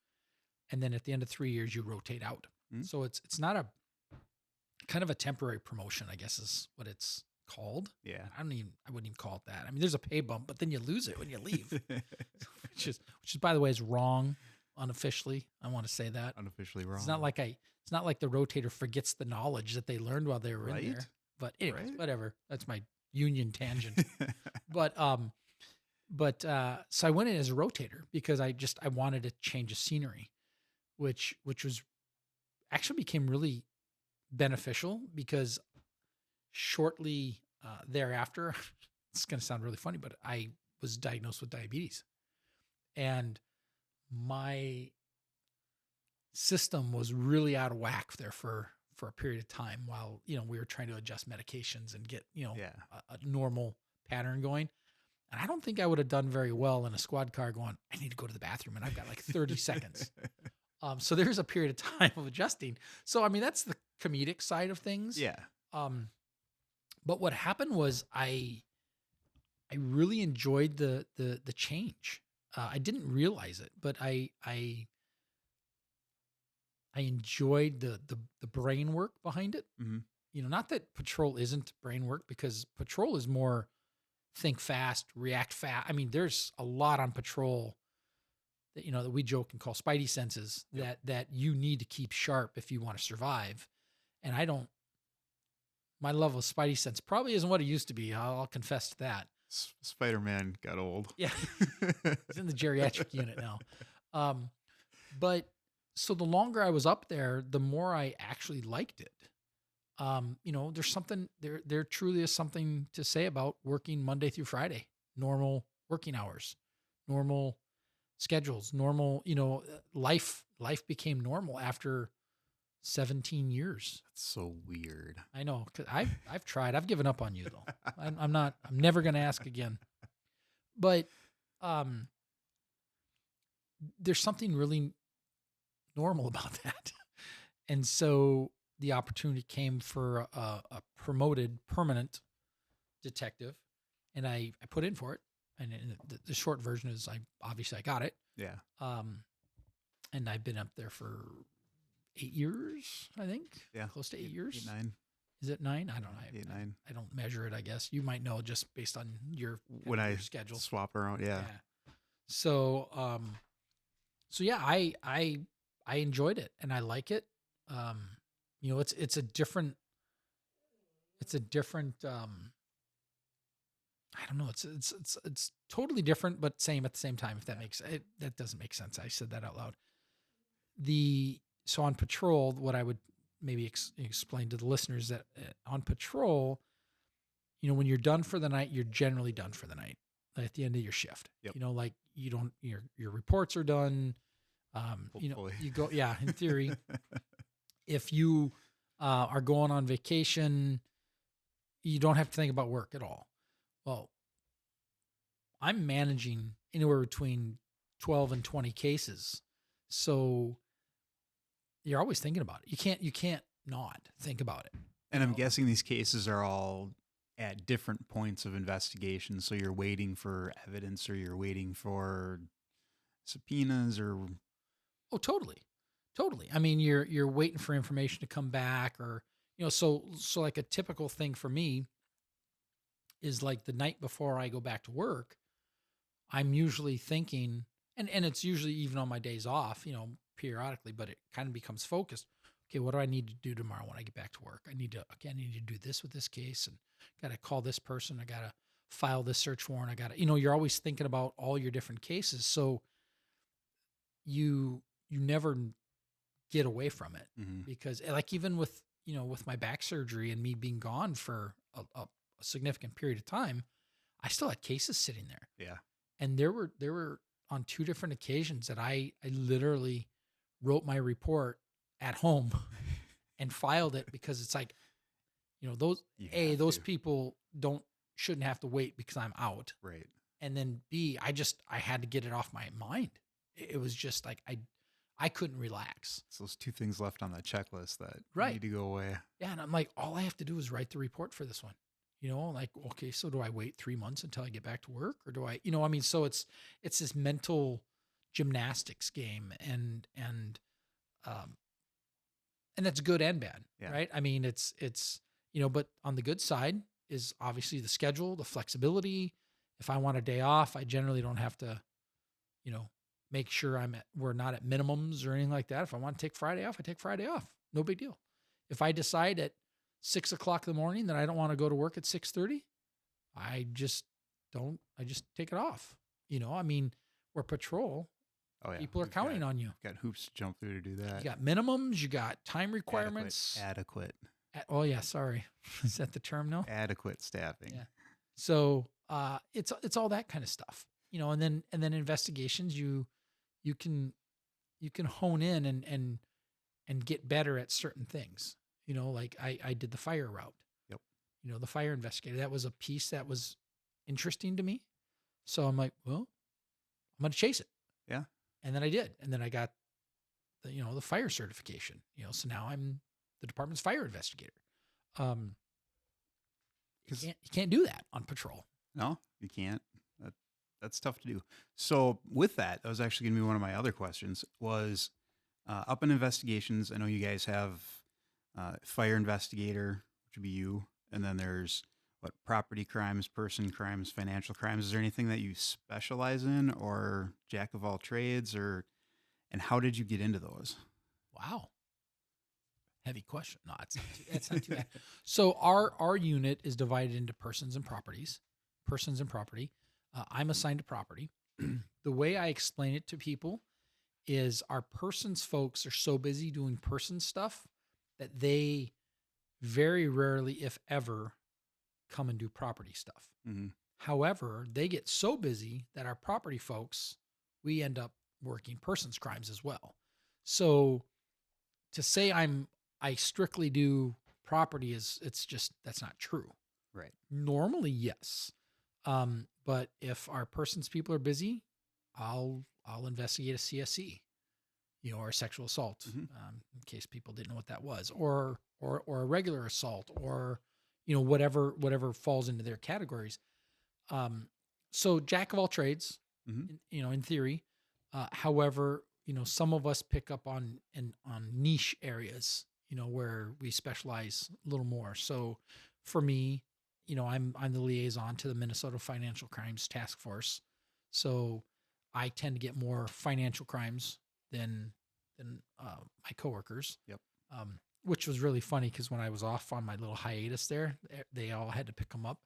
and then at the end of 3 years you rotate out. Mm-hmm. So it's not a kind of a temporary promotion, I guess is what it's called. Yeah. I wouldn't even call it that. I mean, there's a pay bump, but then you lose it when you leave, which is by the way is wrong unofficially. I want to say that Unofficially wrong. it's not like the rotator forgets the knowledge that they learned while they were in there. But anyways, whatever. That's my union tangent. But so I went in as a rotator because I wanted to change of scenery, which was actually became really beneficial because shortly thereafter, it's going to sound really funny, but I was diagnosed with diabetes, and my system was really out of whack there for a period of time while, we were trying to adjust medications and get, a normal pattern going. And I don't think I would have done very well in a squad car going, I need to go to the bathroom and I've got like 30 seconds. So there's a period of time of adjusting. So, I mean, that's the comedic side of things. Yeah. But what happened was I really enjoyed the change. I didn't realize it, but I enjoyed the brain work behind it. Mm-hmm. Not that patrol isn't brain work, because patrol is more think fast, react fast. I mean, there's a lot on patrol that, that we joke and call spidey senses that you need to keep sharp if you want to survive. And my level of spidey sense probably isn't what it used to be. I'll confess to that. Spider-Man got old. Yeah. He's in the geriatric unit now. But so the longer I was up there, the more I actually liked it. There's something there truly is something to say about working Monday through Friday, normal working hours, normal schedules, normal, life became normal after 17 years. That's so weird. I know. 'Cause I've tried. I've given up on you though. I'm never going to ask again. But, there's something really normal about that. And so the opportunity came for a promoted permanent detective, and I put in for it. And the short version is I got it. Yeah. And I've been up there for 8 years, I think. Yeah. Close to 8 years. 8, 9. Is it 9? I don't know. 8, 9. I don't measure it, I guess. You might know just based on your schedule. Swap around. Yeah. So, yeah, I enjoyed it and I like it. It's a different, I don't know. It's totally different, but same at the same time. If that that doesn't make sense. I said that out loud. So on patrol, what I would maybe explain to the listeners that on patrol, when you're done for the night, you're generally done for the night at the end of your shift. Yep. Like you don't, your reports are done. Hopefully. You go, yeah, in theory. If you are going on vacation, you don't have to think about work at all. Well, I'm managing anywhere between 12 and 20 cases. So you're always thinking about it. You can't not think about it. And I'm guessing these cases are all at different points of investigation. So you're waiting for evidence, or you're waiting for subpoenas, or. Oh, totally. I mean, you're waiting for information to come back, or, so like a typical thing for me is like the night before I go back to work, I'm usually thinking, and it's usually even on my days off, periodically, but it kind of becomes focused. Okay, what do I need to do tomorrow when I get back to work? I need to do this with this case, and got to call this person. I got to file this search warrant. I got to, you're always thinking about all your different cases. So you never get away from it, because like even with my back surgery and me being gone for a significant period of time, I still had cases sitting there. Yeah. And there were on 2 different occasions that I literally wrote my report at home and filed it because it's like, those You A, have those to. people shouldn't have to wait because I'm out. Right. And then B, I had to get it off my mind. It was just like, I couldn't relax. So those two things left on the checklist that Right. need to go away. Yeah. And I'm like, all I have to do is write the report for this one. Like, okay, so do I wait 3 months until I get back to work, or do I, so it's this mental gymnastics game, and that's good and bad, Yeah. right? I mean, it's, but on the good side is obviously the schedule, the flexibility. If I want a day off, I generally don't have to, make sure we're not at minimums or anything like that. If I want to take Friday off, I take Friday off. No big deal. If I decide at 6:00 in the morning that I don't want to go to work at 6:30, I just take it off. I mean, we're patrol. Oh yeah. People are We've counting on you. got hoops to jump through to do that. You got minimums, you got time requirements. Adequate. Oh yeah, sorry. Is that the term now? Adequate staffing. Yeah. So it's all that kind of stuff. And then investigations, you can hone in and get better at certain things. Like I did the fire route. Yep. The fire investigator. That was a piece that was interesting to me. So I'm like, well, I'm going to chase it. Yeah. And then I did. And then I got the fire certification, so now I'm the department's fire investigator. You can't do that on patrol. No, you can't. That's tough to do. So with that was actually going to be one of my other questions was up in investigations. I know you guys have fire investigator, which would be you. And then there's property crimes, person crimes, financial crimes. Is there anything that you specialize in, or jack of all trades, and how did you get into those? Wow. Heavy question. No, it's not too bad. So our unit is divided into persons and property. I'm assigned to property. The way I explain it to people is our persons folks are so busy doing person stuff that they very rarely, if ever, come and do property stuff. Mm-hmm. However, they get so busy that our property folks, we end up working persons crimes as well. So to say I strictly do property that's not true. Right. Normally, yes. But if our persons people are busy, I'll investigate a CSE, or a sexual assault, Mm-hmm. In case people didn't know what that was, or a regular assault, or whatever falls into their categories. So jack of all trades, Mm-hmm. in theory. However, some of us pick up on niche areas, where we specialize a little more. So for me, I'm the liaison to the Minnesota Financial Crimes Task Force. So I tend to get more financial crimes than my coworkers. Yep. Which was really funny because when I was off on my little hiatus there, they all had to pick them up.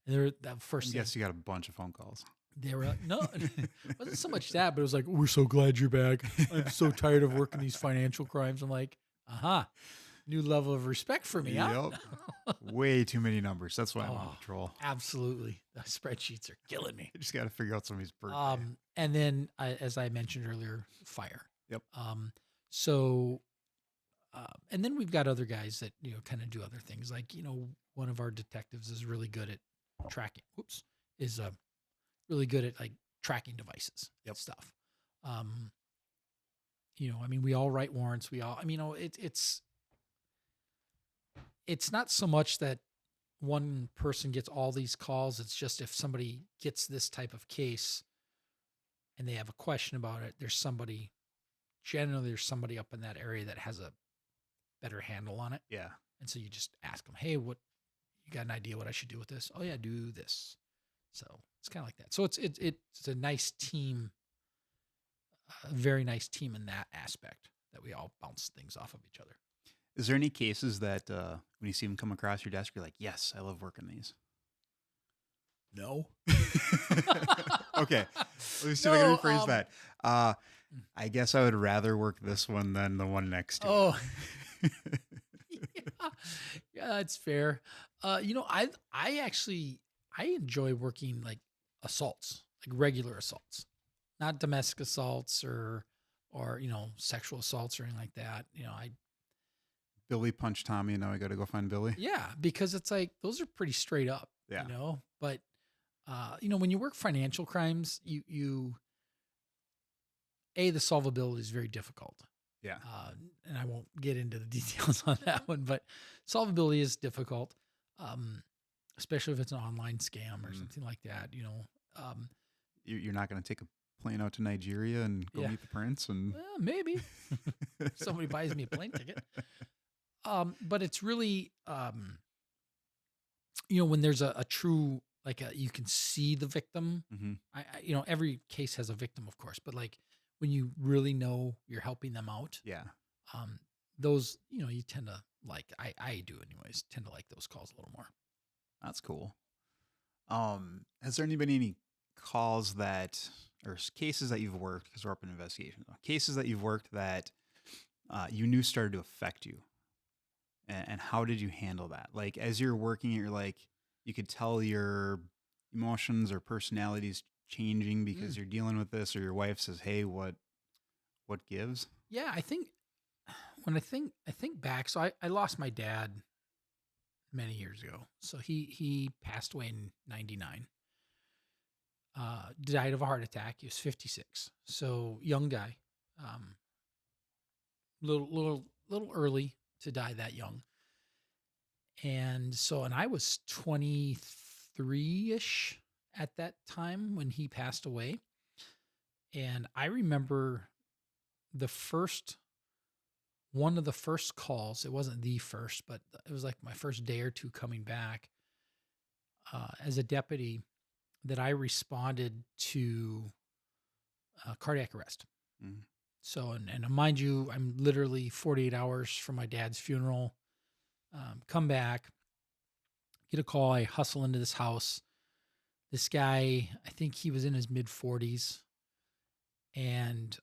And they were that first. Yes, you got a bunch of phone calls. They were like, no, it wasn't so much that, but it was like, we're so glad you're back. I'm so tired of working these financial crimes. I'm like, new level of respect for me. Huh? Yep. Way too many numbers. That's why I'm on patrol. Absolutely. The spreadsheets are killing me. I just got to figure out somebody's birthday. And then, as I mentioned earlier, fire. Yep. And then we've got other guys that, kind of do other things. Like, one of our detectives is really good at tracking. Really good at like tracking devices and stuff. I mean, we all write warrants. It's not so much that one person gets all these calls. It's just if somebody gets this type of case and they have a question about it, generally there's somebody up in that area that has a better handle on it. Yeah. And so you just ask them, hey, you got an idea what I should do with this? Oh yeah, do this. So it's kind of like that. So it's a nice team, a very nice team in that aspect that we all bounce things off of each other. Is there any cases that when you see them come across your desk, you're like, yes, I love working these? No. Okay. Let me see if I can rephrase that. I guess I would rather work this one than the one next to it. Yeah, that's fair. I enjoy working like assaults, like regular assaults, not domestic assaults or sexual assaults or anything like that. Billy punched Tommy, and now I got to go find Billy. Yeah, because it's like those are pretty straight up. Yeah. You know, but when you work financial crimes, the solvability is very difficult. Yeah. And I won't get into the details on that one, but solvability is difficult, especially if it's an online scam or something like that. You're not going to take a plane out to Nigeria and go meet the prince, and maybe somebody buys me a plane ticket. But it's really, when there's a true, you can see the victim. Mm-hmm. Every case has a victim, of course, but like when you really know you're helping them out, yeah, those, you tend to like, I do anyways, tend to like those calls a little more. That's cool. Has there been any calls or cases that you've worked, because we're up in investigation, cases that you've worked that you knew started to affect you? And how did you handle that? Like, as you're working, you could tell your emotions or personalities changing because you're dealing with this, or your wife says, "Hey, what gives?" Yeah, I think when I think back, so I lost my dad many years ago. So he passed away in 99. Died of a heart attack. He was 56. So young guy. Little early to die that young. And I was 23-ish at that time when he passed away. And I remember one of the first calls, it wasn't the first, but it was like my first day or two coming back as a deputy, that I responded to cardiac arrest. Mm. So, and mind you, I'm literally 48 hours from my dad's funeral. Come back, get a call. I hustle into this house. This guy, I think he was in his mid 40s. And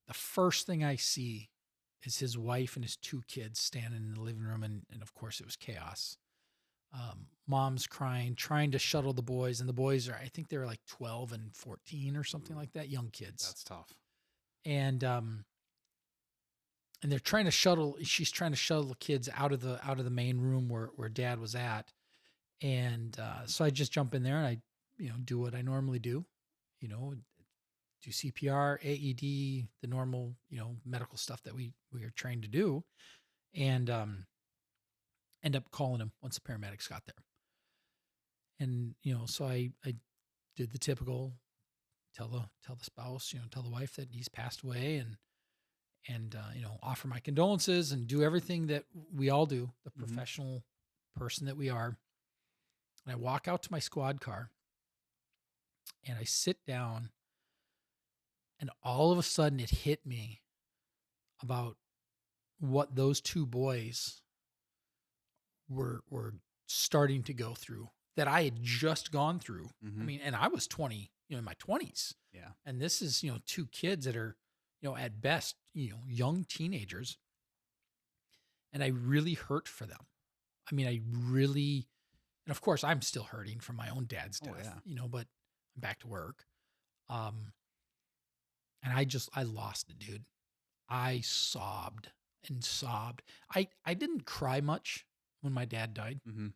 the first thing I see is his wife and his two kids standing in the living room. And of course, it was chaos. Mom's crying, trying to shuttle the boys. And the boys I think they were like 12 and 14 or something like that, young kids. That's tough. And they're trying to she's trying to shuttle the kids out of the main room where dad was at. And so I just jump in there and I, do what I normally do, do CPR, AED, the normal, medical stuff that we are trained to do. And end up calling him once the paramedics got there. And, so I did the typical, tell the spouse, tell the wife that he's passed away, and offer my condolences and do everything that we all do, the professional person that we are. And I walk out to my squad car and I sit down, and all of a sudden it hit me about what those two boys were starting to go through that I had just gone through. Mm-hmm. I mean, and I was 20, in my 20s. Yeah. And this is, two kids that are, at best, young teenagers. And I really hurt for them. I mean, and of course I'm still hurting from my own dad's death, but I'm back to work. And I lost it, dude. I sobbed and sobbed. I didn't cry much when my dad died. Mm-hmm.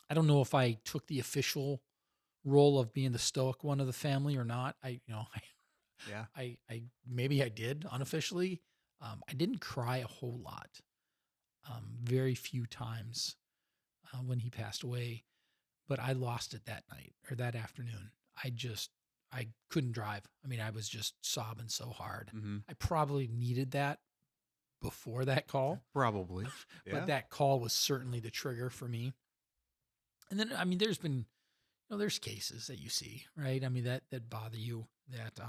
I don't know if I took the official role of being the stoic one of the family or not. Maybe I did unofficially. I didn't cry a whole lot. Very few times when he passed away, but I lost it that night or that afternoon. I couldn't drive. I mean, I was just sobbing so hard. Mm-hmm. I probably needed that before that call. Probably. Yeah. But that call was certainly the trigger for me. And then, I mean, there's been, there's cases that you see, right? I mean, that bother you, that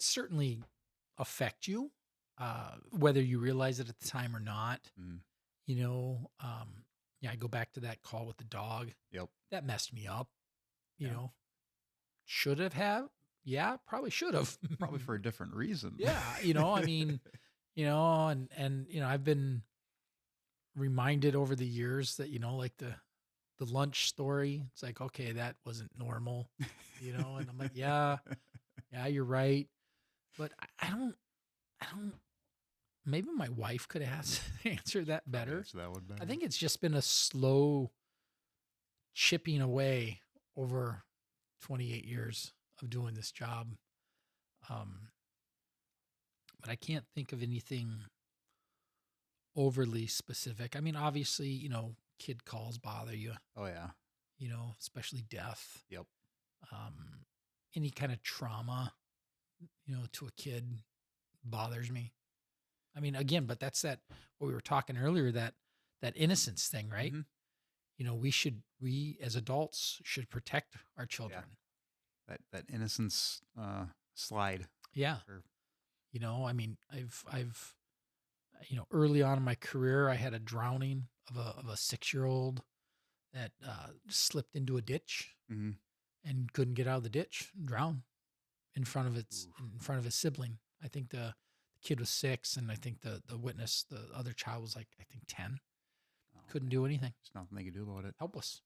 certainly affect you, whether you realize it at the time or not. Mm. I go back to that call with the dog. Yep. That messed me up. Should have. Yeah, probably should have. Probably for a different reason. Yeah. I mean, and I've been reminded over the years that, like the lunch story, it's like, okay, that wasn't normal, and I'm like, yeah, you're right. But I I don't. Maybe my wife could answer that better. Answer that one better. I think it's just been a slow chipping away over 28 years of doing this job. But I can't think of anything overly specific. I mean, obviously, kid calls bother you, Oh yeah. especially death. Yep. Any kind of trauma, to a kid bothers me. I mean, again, but that's what we were talking earlier, that innocence thing, right? Mhm. We as adults should protect our children. That innocence slide. Yeah. Or, I mean, I've early on in my career, I had a drowning of a 6-year-old that slipped into a ditch mhm. and couldn't get out of the ditch, drowned in front of Oof. his sibling. I think the kid was 6, and I think the witness, the other child, was like, I think 10. Oh, Couldn't man. do anything. There's nothing they could do about it. Helpless.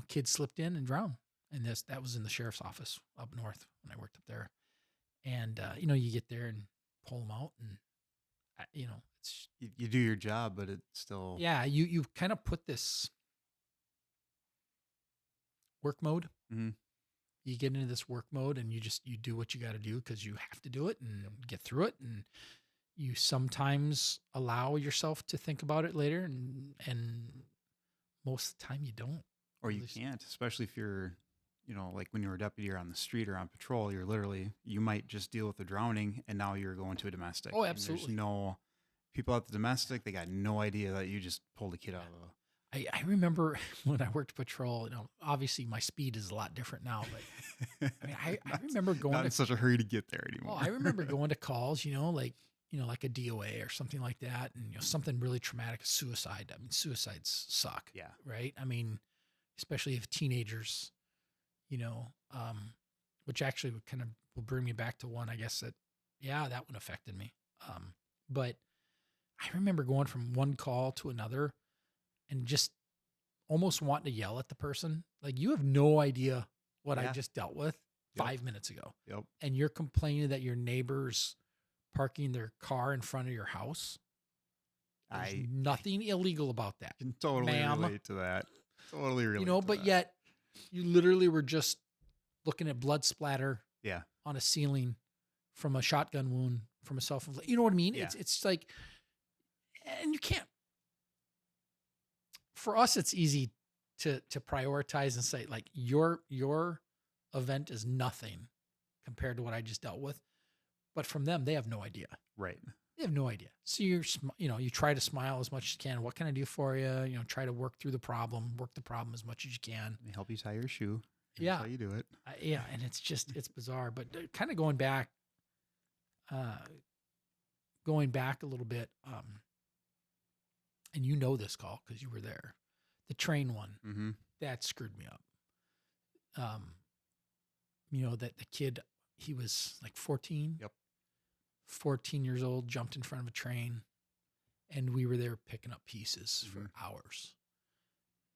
Kid slipped in and drowned. And that was in the sheriff's office up north when I worked up there. And you get there and pull them out, and it's You do your job, but it's still. yeah, you kind of put this work mode. Mhm. You get into this work mode, and you do what you got to do because you have to do it and get through it. And you sometimes allow yourself to think about it later, and most of the time you don't. Or At you least- can't, especially if you're, like when you were a deputy or on the street or on patrol, you might just deal with a drowning, and now you're going to a domestic. Oh, And absolutely. there's no people at the domestic, they got no idea that you just pulled a kid out of a. I remember when I worked patrol, obviously my speed is a lot different now, but I mean, I remember going Not in such a hurry to get there anymore. I remember going to calls, like a DOA or something like that. And, something really traumatic, suicide. I mean, suicides suck. Yeah. Right. I mean, especially if teenagers, which actually will bring me back to one, I guess that one affected me. But I remember going from one call to another and just almost wanting to yell at the person. Like, you have no idea what I Yeah. just dealt with Yep. 5 minutes ago. Yep. And you're complaining that your neighbor's parking their car in front of your house. There's I nothing illegal about that. can totally ma'am. relate to that. Totally relate. But that. yet you literally were just looking at blood splatter Yeah. on a ceiling from a shotgun wound from a self-inflicted. You know what I mean? Yeah. It's like, and you can't. For us, it's easy to prioritize and say, like, your event is nothing compared to what I just dealt with. But from them, they have no idea. Right. They have no idea. So you try to smile as much as you can. What can I do for you? Try to work the problem as much as you can. They help you tie your shoe. That's Yeah. how you do it. Yeah. And it's bizarre, but kind of going back a little bit. And this call because you were there, the train one, Mm-hmm. that screwed me up. That the kid, he was like 14. Yep. 14 years old, jumped in front of a train, and we were there picking up pieces for Mhm. hours,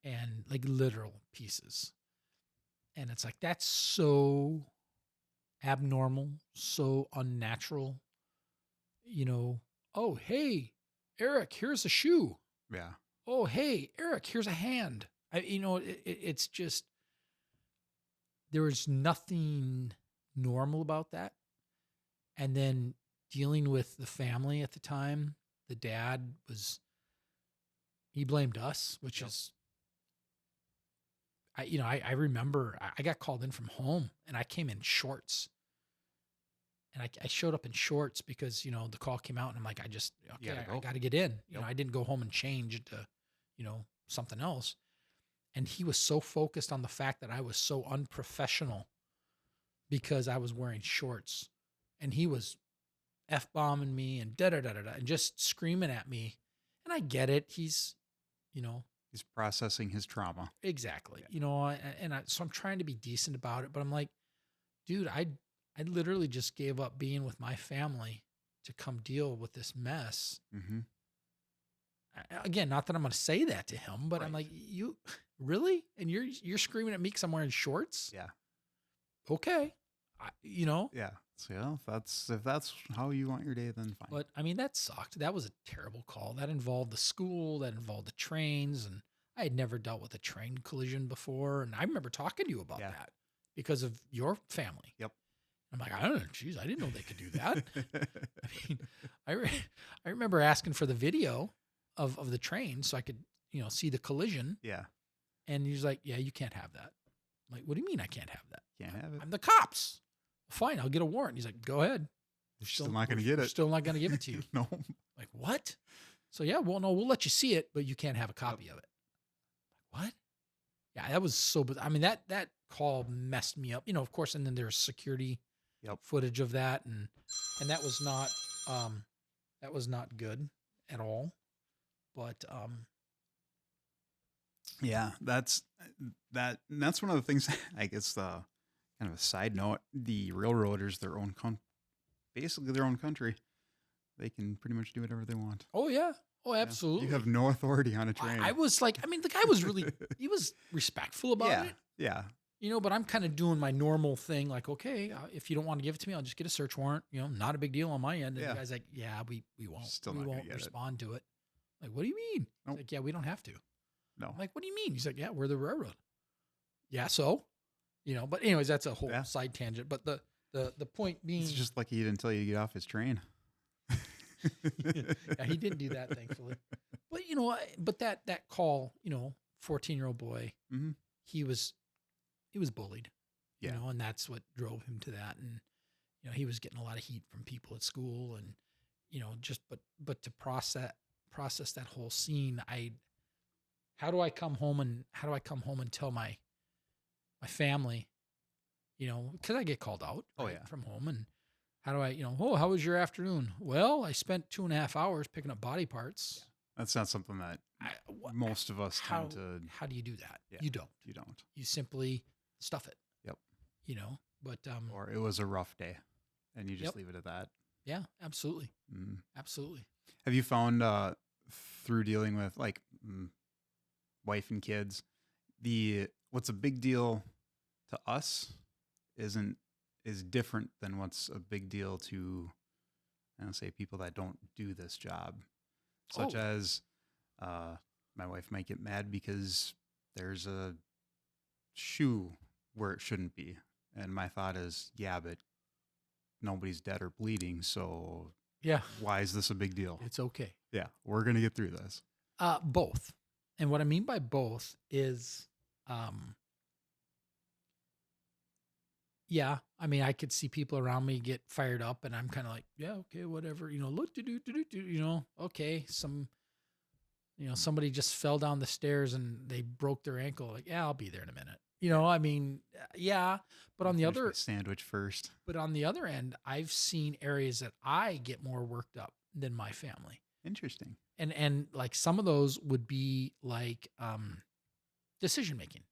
and like literal pieces. And it's like, that's so abnormal, so unnatural. Oh, hey, Erik, here's a shoe. Yeah. Oh, hey, Erik, here's a hand. It's just, there was nothing normal about that. And then dealing with the family at the time, the dad he blamed us, which Yep. is, I remember I got called in from home and I came in shorts. And I showed up in shorts because, the call came out and I'm like, I gotta go. got to get in. Yep. I didn't go home and change into, something else. And he was so focused on the fact that I was so unprofessional because I was wearing shorts, and he was F-bombing me and da-da-da-da-da and just screaming at me. And I get it. He's, He's processing his trauma. exactly, Yeah. so I'm trying to be decent about it, but I'm like, dude, I literally just gave up being with my family to come deal with this mess. Mm-hmm. Again, not that I'm going to say that to him, but I'm Right. like, you really? And you're screaming at me because I'm wearing shorts? Yeah. Okay. Yeah. So yeah, if that's how you want your day, then fine. But I mean, that sucked. That was a terrible call. That involved the school, that involved the trains, and I had never dealt with a train collision before. And I remember talking to you about that because of your family. Yep. I'm like, I don't know, geez, I didn't know they could do that. I mean, I remember asking for the video of the train so I could, see the collision. Yeah. And he's like, yeah, you can't have that. I'm like, what do you mean I can't have that? Can't have it. I'm the cops. Fine, I'll get a warrant. He's like, go ahead. You're still not going to get it. Still not going to give it to you. No. Like, what? So yeah, well, no, we'll let you see it, but you can't have a copy of it. Like, what? Yeah, that was so. I mean, that call messed me up. Of course, and then there's security footage of that, and that was not good at all. But yeah, that's one of the things. I guess kind of a side note: the railroaders, basically their own country. They can pretty much do whatever they want. Oh yeah. Oh, absolutely. You have no authority on a train. I was like, I mean, the guy was he was respectful about it. Yeah. But I'm kind of doing my normal thing. Like, okay, if you don't want to give it to me, I'll just get a search warrant. Not a big deal on my end. And the guy's like, yeah, we won't. We won't respond to it. Like, what do you mean? Nope. Like, yeah, we don't have to. No. I'm like, what do you mean? He's like, yeah, we're the railroad. Yeah, so, but anyways, that's a whole side tangent. But the point being, it's just like he didn't tell you to get off his train. Yeah, he didn't do that, thankfully. But but that call, 14-year-old boy, mm-hmm. he was bullied, and that's what drove him to that. And he was getting a lot of heat from people at school, and but to process that whole scene, how do I come home and tell my family, because I get called out from home, and how do I, how was your afternoon? Well, I spent 2.5 hours picking up body parts. That's not something that most of us tend to. How do you do that? Yeah, you don't. You simply stuff it. Yep. But or it was a rough day, and you just leave it at that. Yeah, absolutely. Mm. Absolutely. Have you found through dealing with wife and kids, what's a big deal to us is different than what's a big deal to, say, people that don't do this job, such as my wife might get mad because there's a shoe where it shouldn't be. And my thought is, yeah, but nobody's dead or bleeding. So why is this a big deal? It's okay. Yeah. We're going to get through this. Both. And what I mean by both is, yeah, I mean, I could see people around me get fired up, and I'm kind of like, yeah, okay, whatever, look, okay, somebody just fell down the stairs and they broke their ankle. Like, yeah, I'll be there in a minute. I mean, yeah, but on the other sandwich first. But on the other end, I've seen areas that I get more worked up than my family. Interesting. And like some of those would be like decision making.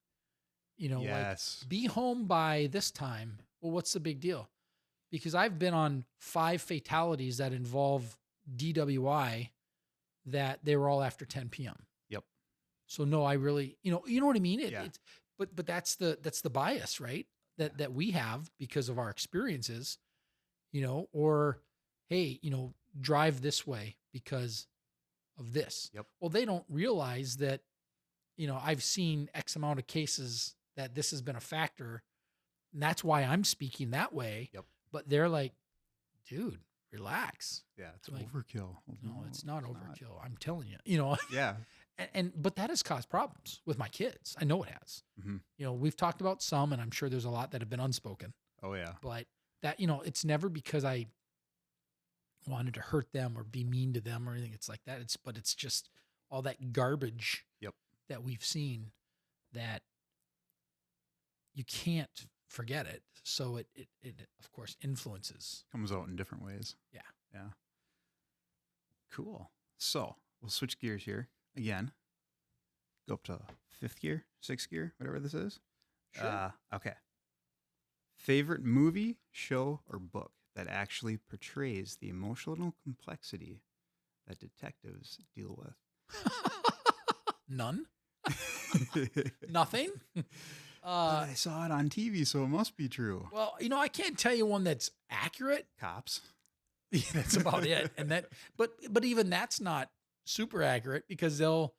Yes. Like be home by this time. Well, what's the big deal? Because I've been on 5 fatalities that involve DWI that they were all after 10 p.m. Yep. So no, I really, you know what I mean? It's, but that's the bias, right? That we have because of our experiences, or, hey, drive this way because of this. Yep. Well, they don't realize that, I've seen X amount of cases that this has been a factor, and that's why I'm speaking that way. Yep. But they're like, dude, relax. Yeah, it's overkill. No, it's not overkill. I'm telling you, Yeah. But that has caused problems with my kids. I know it has. Mm-hmm. We've talked about some, and I'm sure there's a lot that have been unspoken. Oh yeah. But that, it's never because I wanted to hurt them or be mean to them or anything. It's like that. It's just all that garbage that we've seen that you can't forget it. So it of course influences. Comes out in different ways. Yeah. Yeah. Cool. So we'll switch gears here again. Go up to 5th gear, 6th gear, whatever this is. Sure. Okay. Favorite movie, show, or book that actually portrays the emotional complexity that detectives deal with? None. Nothing. I saw it on TV, so it must be true. Well, I can't tell you one that's accurate. Cops. Yeah, that's about it. But even that's not super accurate because they'll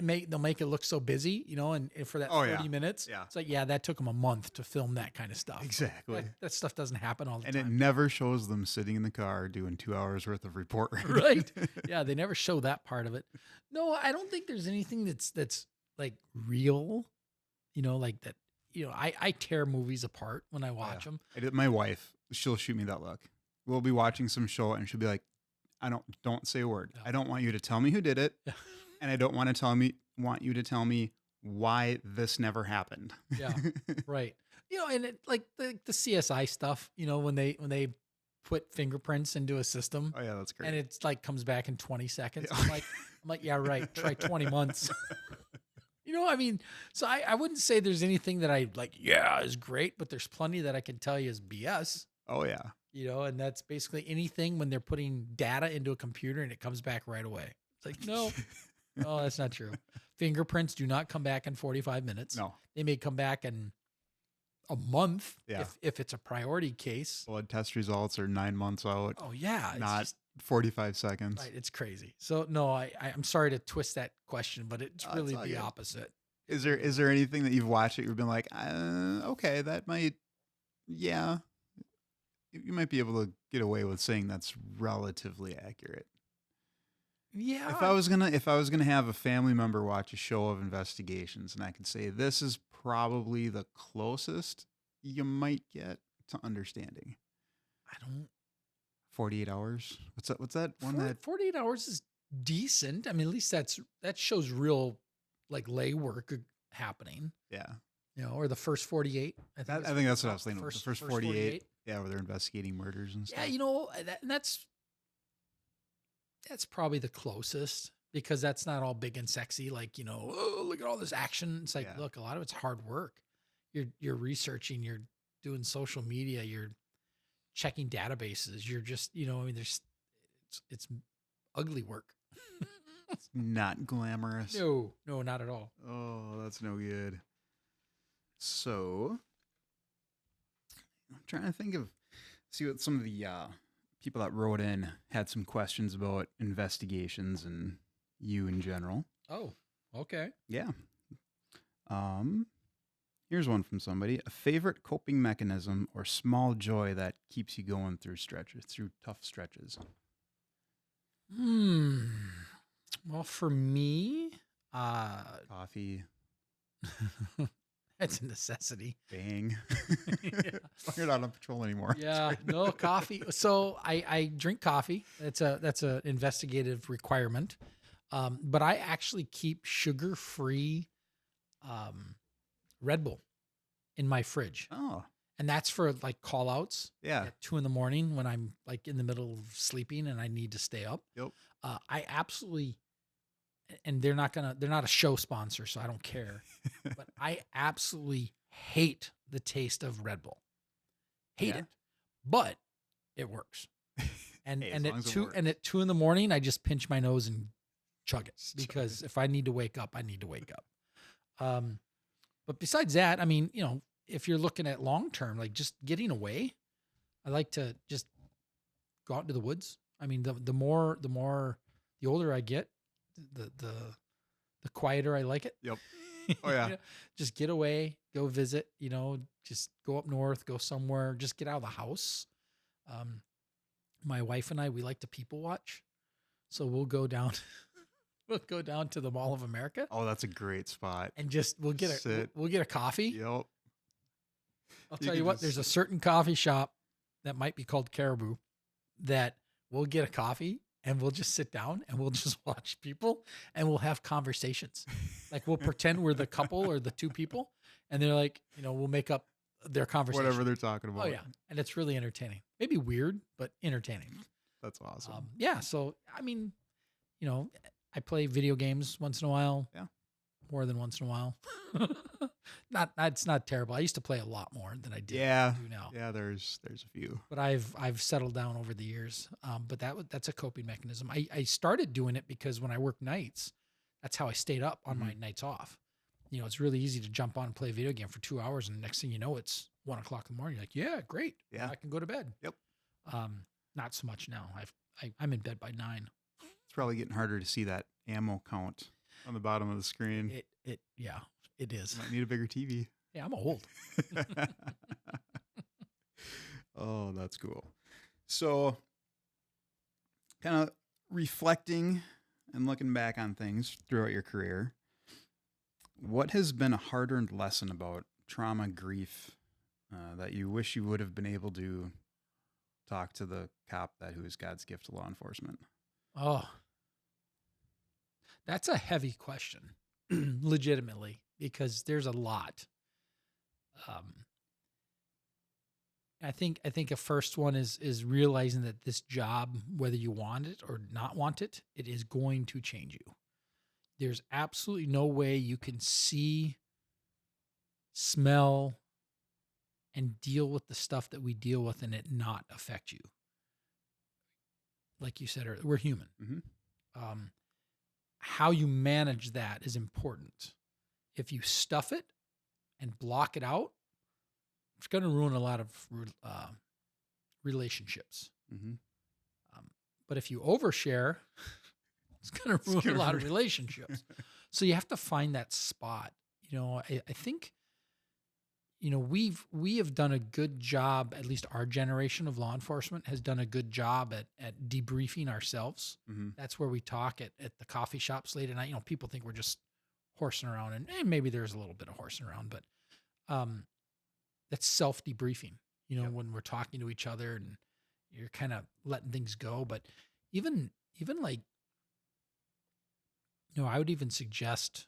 make it look so busy, and for that 30 minutes, it's like, that took them a month to film that kind of stuff. Exactly. That stuff doesn't happen all the and time. it never shows them sitting in the car doing 2 hours worth of report. Right. Yeah. They never show that part of it. No, I don't think there's anything that's like real, like that, I tear movies apart when I watch them. My wife, she'll shoot me that look. We'll be watching some show and she'll be like, don't say a word. No. I don't want you to tell me who did it. And I don't want you to tell me why this never happened. Yeah. Right. And it, like the CSI stuff, when they put fingerprints into a system. Oh yeah, that's great. And it's like comes back in 20 seconds. I'm like, yeah, right. Try 20 months. So I wouldn't say there's anything that I like, is great, but there's plenty that I can tell you is BS. Oh yeah. And that's basically anything when they're putting data into a computer and it comes back right away. It's like, no, that's not true. Fingerprints do not come back in 45 minutes. No. They may come back in a month yeah. if it's a priority case. Blood test results are 9 months out. Oh yeah. Not 45 seconds. Right. It's crazy. So no, I'm sorry to twist that question, but it's really the opposite. Is there anything that you've watched that you've been like, okay, that might, you might be able to get away with saying that's relatively accurate. Yeah. If I was gonna have a family member watch a show of investigations, and I could say this is probably the closest you might get to understanding. 48 hours. What's that one? 48 hours is decent. I mean, at least that shows real like lay work happening. Yeah. Or the first 48. I think that's what I was thinking. The first 48. Yeah, where they're investigating murders and stuff. Yeah, that's probably the closest because that's not all big and sexy. Like, oh, look at all this action. It's like, look, a lot of it's hard work. You're researching, you're doing social media, you're checking databases. You're just, it's ugly work. It's not glamorous. No, not at all. Oh, that's no good. So, I'm trying to see what some of the people that wrote in had some questions about investigations and you in general. Oh, okay. Yeah. Here's one from somebody. A favorite coping mechanism or small joy that keeps you going through tough stretches. Well, for me, coffee. That's a necessity. Bang. You're not on patrol anymore. Yeah, no coffee. So I drink coffee. That's a investigative requirement. But I actually keep sugar-free Red Bull in my fridge. Oh. And that's for like call outs. Yeah. At 2 a.m. when I'm like in the middle of sleeping and I need to stay up. Yep. I absolutely, and they're not a show sponsor, so I don't care. But I absolutely hate the taste of Red Bull. Hate it. But it works. And at 2 a.m, I just pinch my nose and chug it because if I need to wake up, I need to wake up. But besides that, I mean, if you're looking at long term, like just getting away, I like to just go out into the woods. I mean, the older I get, the quieter I like it. Yep. Oh yeah. Just get away, go visit, just go up north, go somewhere, just get out of the house. My wife and I, we like to people watch. So we'll go down to the Mall of America. Oh, that's a great spot. And just we'll get a coffee. Yep. I'll tell you what, there's a certain coffee shop that might be called Caribou that we'll get a coffee and we'll just sit down and we'll just watch people and we'll have conversations. Like we'll pretend we're the couple or the two people and they're like, we'll make up their conversation. Whatever they're talking about. Oh yeah. And it's really entertaining. Maybe weird, but entertaining. That's awesome. Yeah. So, I mean, I play video games once in a while. Yeah. More than once in a while. It's not terrible. I used to play a lot more than I do now. Yeah, there's a few. But I've settled down over the years. But that's a coping mechanism. I started doing it because when I worked nights, that's how I stayed up on my nights off. it's really easy to jump on and play a video game for 2 hours, and next thing you know, it's 1:00 in the morning. You're like, yeah, great. Yeah. I can go to bed. Yep. Not so much now. I'm in bed by 9. It's probably getting harder to see that ammo count on the bottom of the screen. Yeah, it is. Might need a bigger TV. Yeah, I'm old. Oh, that's cool. So, kind of reflecting and looking back on things throughout your career, what has been a hard-earned lesson about trauma, grief, that you wish you would have been able to talk to the cop who is God's gift to law enforcement? Oh, that's a heavy question, legitimately, because there's a lot. I think a first one is realizing that this job, whether you want it or not want it, it is going to change you. There's absolutely no way you can see, smell, and deal with the stuff that we deal with and it not affect you. Like you said earlier, we're human. Mm-hmm. How you manage that is important. If you stuff it and block it out, it's going to ruin a lot of relationships. Mm-hmm. But if you overshare, it's going to ruin a lot of relationships. So you have to find that spot. I think, we have done a good job, at least our generation of law enforcement has done a good job at debriefing ourselves. Mm-hmm. That's where we talk at the coffee shops late at night. People think we're just horsing around, and maybe there's a little bit of horsing around, but that's self-debriefing, Yep. when we're talking to each other and you're kind of letting things go. But even like, I would even suggest,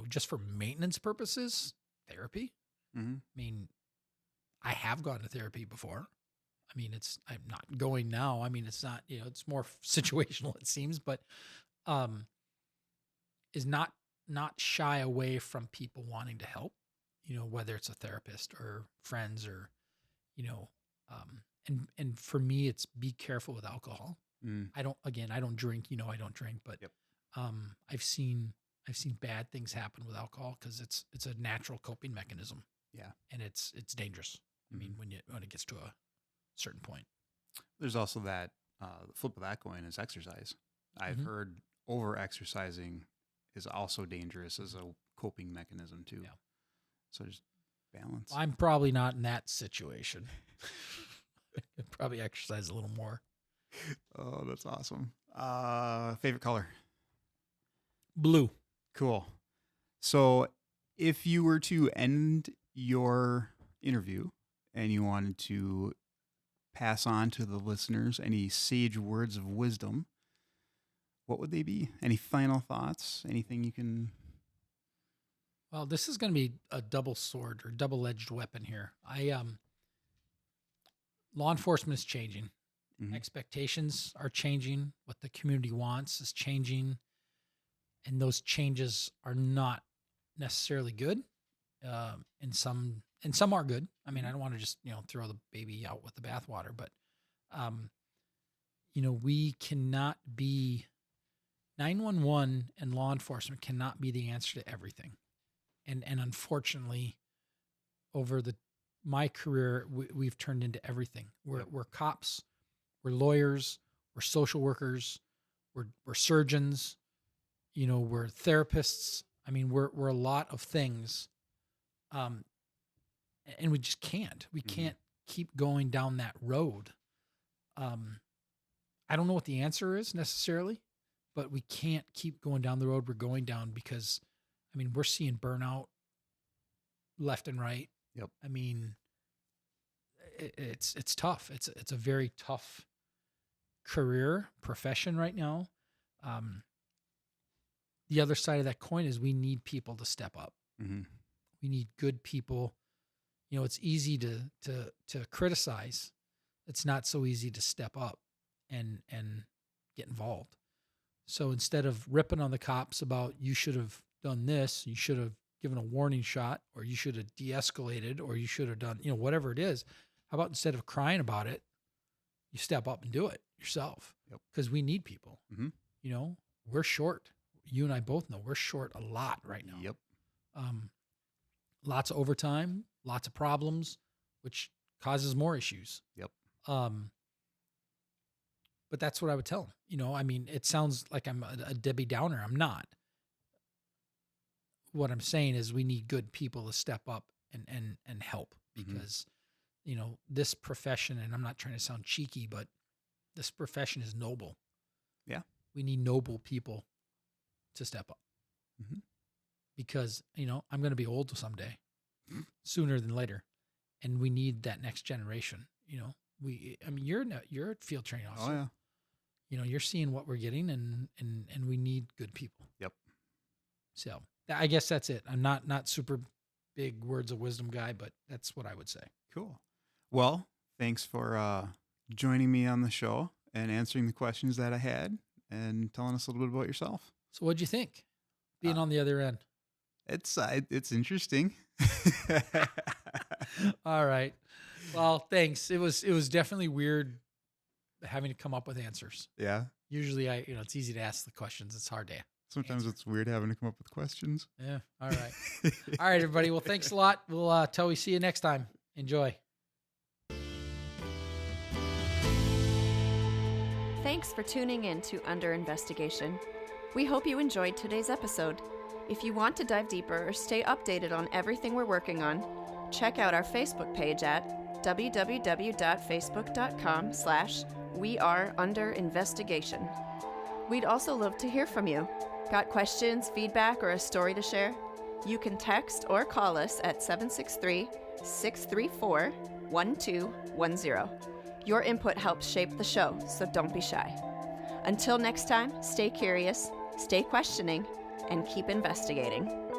just for maintenance purposes, therapy. Mm-hmm. I mean, I have gone to therapy before. I mean, I'm not going now. I mean, it's not, it's more situational, it seems, but is not shy away from people wanting to help, whether it's a therapist or friends or, and for me, it's be careful with alcohol. Mm. I don't drink, I don't drink, but Yep. I've seen bad things happen with alcohol because it's a natural coping mechanism. Yeah. And it's dangerous. I mean, when it gets to a certain point. There's also that the flip of that coin is exercise. I've Mhm. heard over exercising is also dangerous as a coping mechanism too. Yeah. So just balance. I'm probably not in that situation. I'd probably exercise a little more. Oh, that's awesome. Favorite color? Blue. Cool. So if you were to end your interview and you wanted to pass on to the listeners any sage words of wisdom, what would they be? Any final thoughts? Anything you can... Well, this is going to be a double sword or double-edged weapon here. Law enforcement is changing. Mhm. Expectations are changing. What the community wants is changing. And those changes are not necessarily good. And some are good. I mean, I don't want to just, throw the baby out with the bathwater, but, we cannot be 911 and law enforcement cannot be the answer to everything. And unfortunately, over my career, we've turned into everything. We're cops, we're lawyers, we're social workers, we're surgeons, we're therapists. I mean, we're a lot of things, and we just can't. We can't keep going down that road. I don't know what the answer is necessarily, but we can't keep going down the road we're going down because, I mean, we're seeing burnout left and right. Yep. I mean, it's tough. It's a very tough career profession right now. The other side of that coin is we need people to step up. Mm-hmm. We need good people. It's easy to criticize. It's not so easy to step up and get involved. So instead of ripping on the cops about you should have done this, you should have given a warning shot, or you should have de-escalated, or you should have done, whatever it is, how about instead of crying about it, you step up and do it yourself? Yep. Because we need people. Mm-hmm. We're short. you and I both know we're short a lot right now. Yep. Lots of overtime, lots of problems, which causes more issues. Yep. But that's what I would tell them. You know, I mean, it sounds like I'm a Debbie Downer. I'm not. What I'm saying is we need good people to step up and help, because, you know, this profession, and I'm not trying to sound cheeky, but this profession is noble. Yeah. We need noble people to step up, because, you know, I'm going to be old someday, sooner than later. And we need that next generation. You know, I mean, you're a field training officer. Oh yeah. You know, you're seeing what we're getting, and we need good people. Yep. So I guess that's it. I'm not super big words of wisdom guy, but that's what I would say. Cool. Well, thanks for joining me on the show and answering the questions that I had and telling us a little bit about yourself. So what'd you think being on the other end? It's interesting. All right. Well, thanks. It was definitely weird having to come up with answers. Yeah. Usually it's easy to ask the questions. It's hard to Sometimes answer. It's weird having to come up with questions. Yeah. All right. All right, everybody. Well, thanks a lot. We'll till we see you next time. Enjoy. Thanks for tuning in to Under Investigation. We hope you enjoyed today's episode. If you want to dive deeper or stay updated on everything we're working on, check out our Facebook page at www.facebook.com/weareunderinvestigation. We'd also love to hear from you. Got questions, feedback, or a story to share? You can text or call us at 763-634-1210. Your input helps shape the show, so don't be shy. Until next time, stay curious, stay questioning, and keep investigating.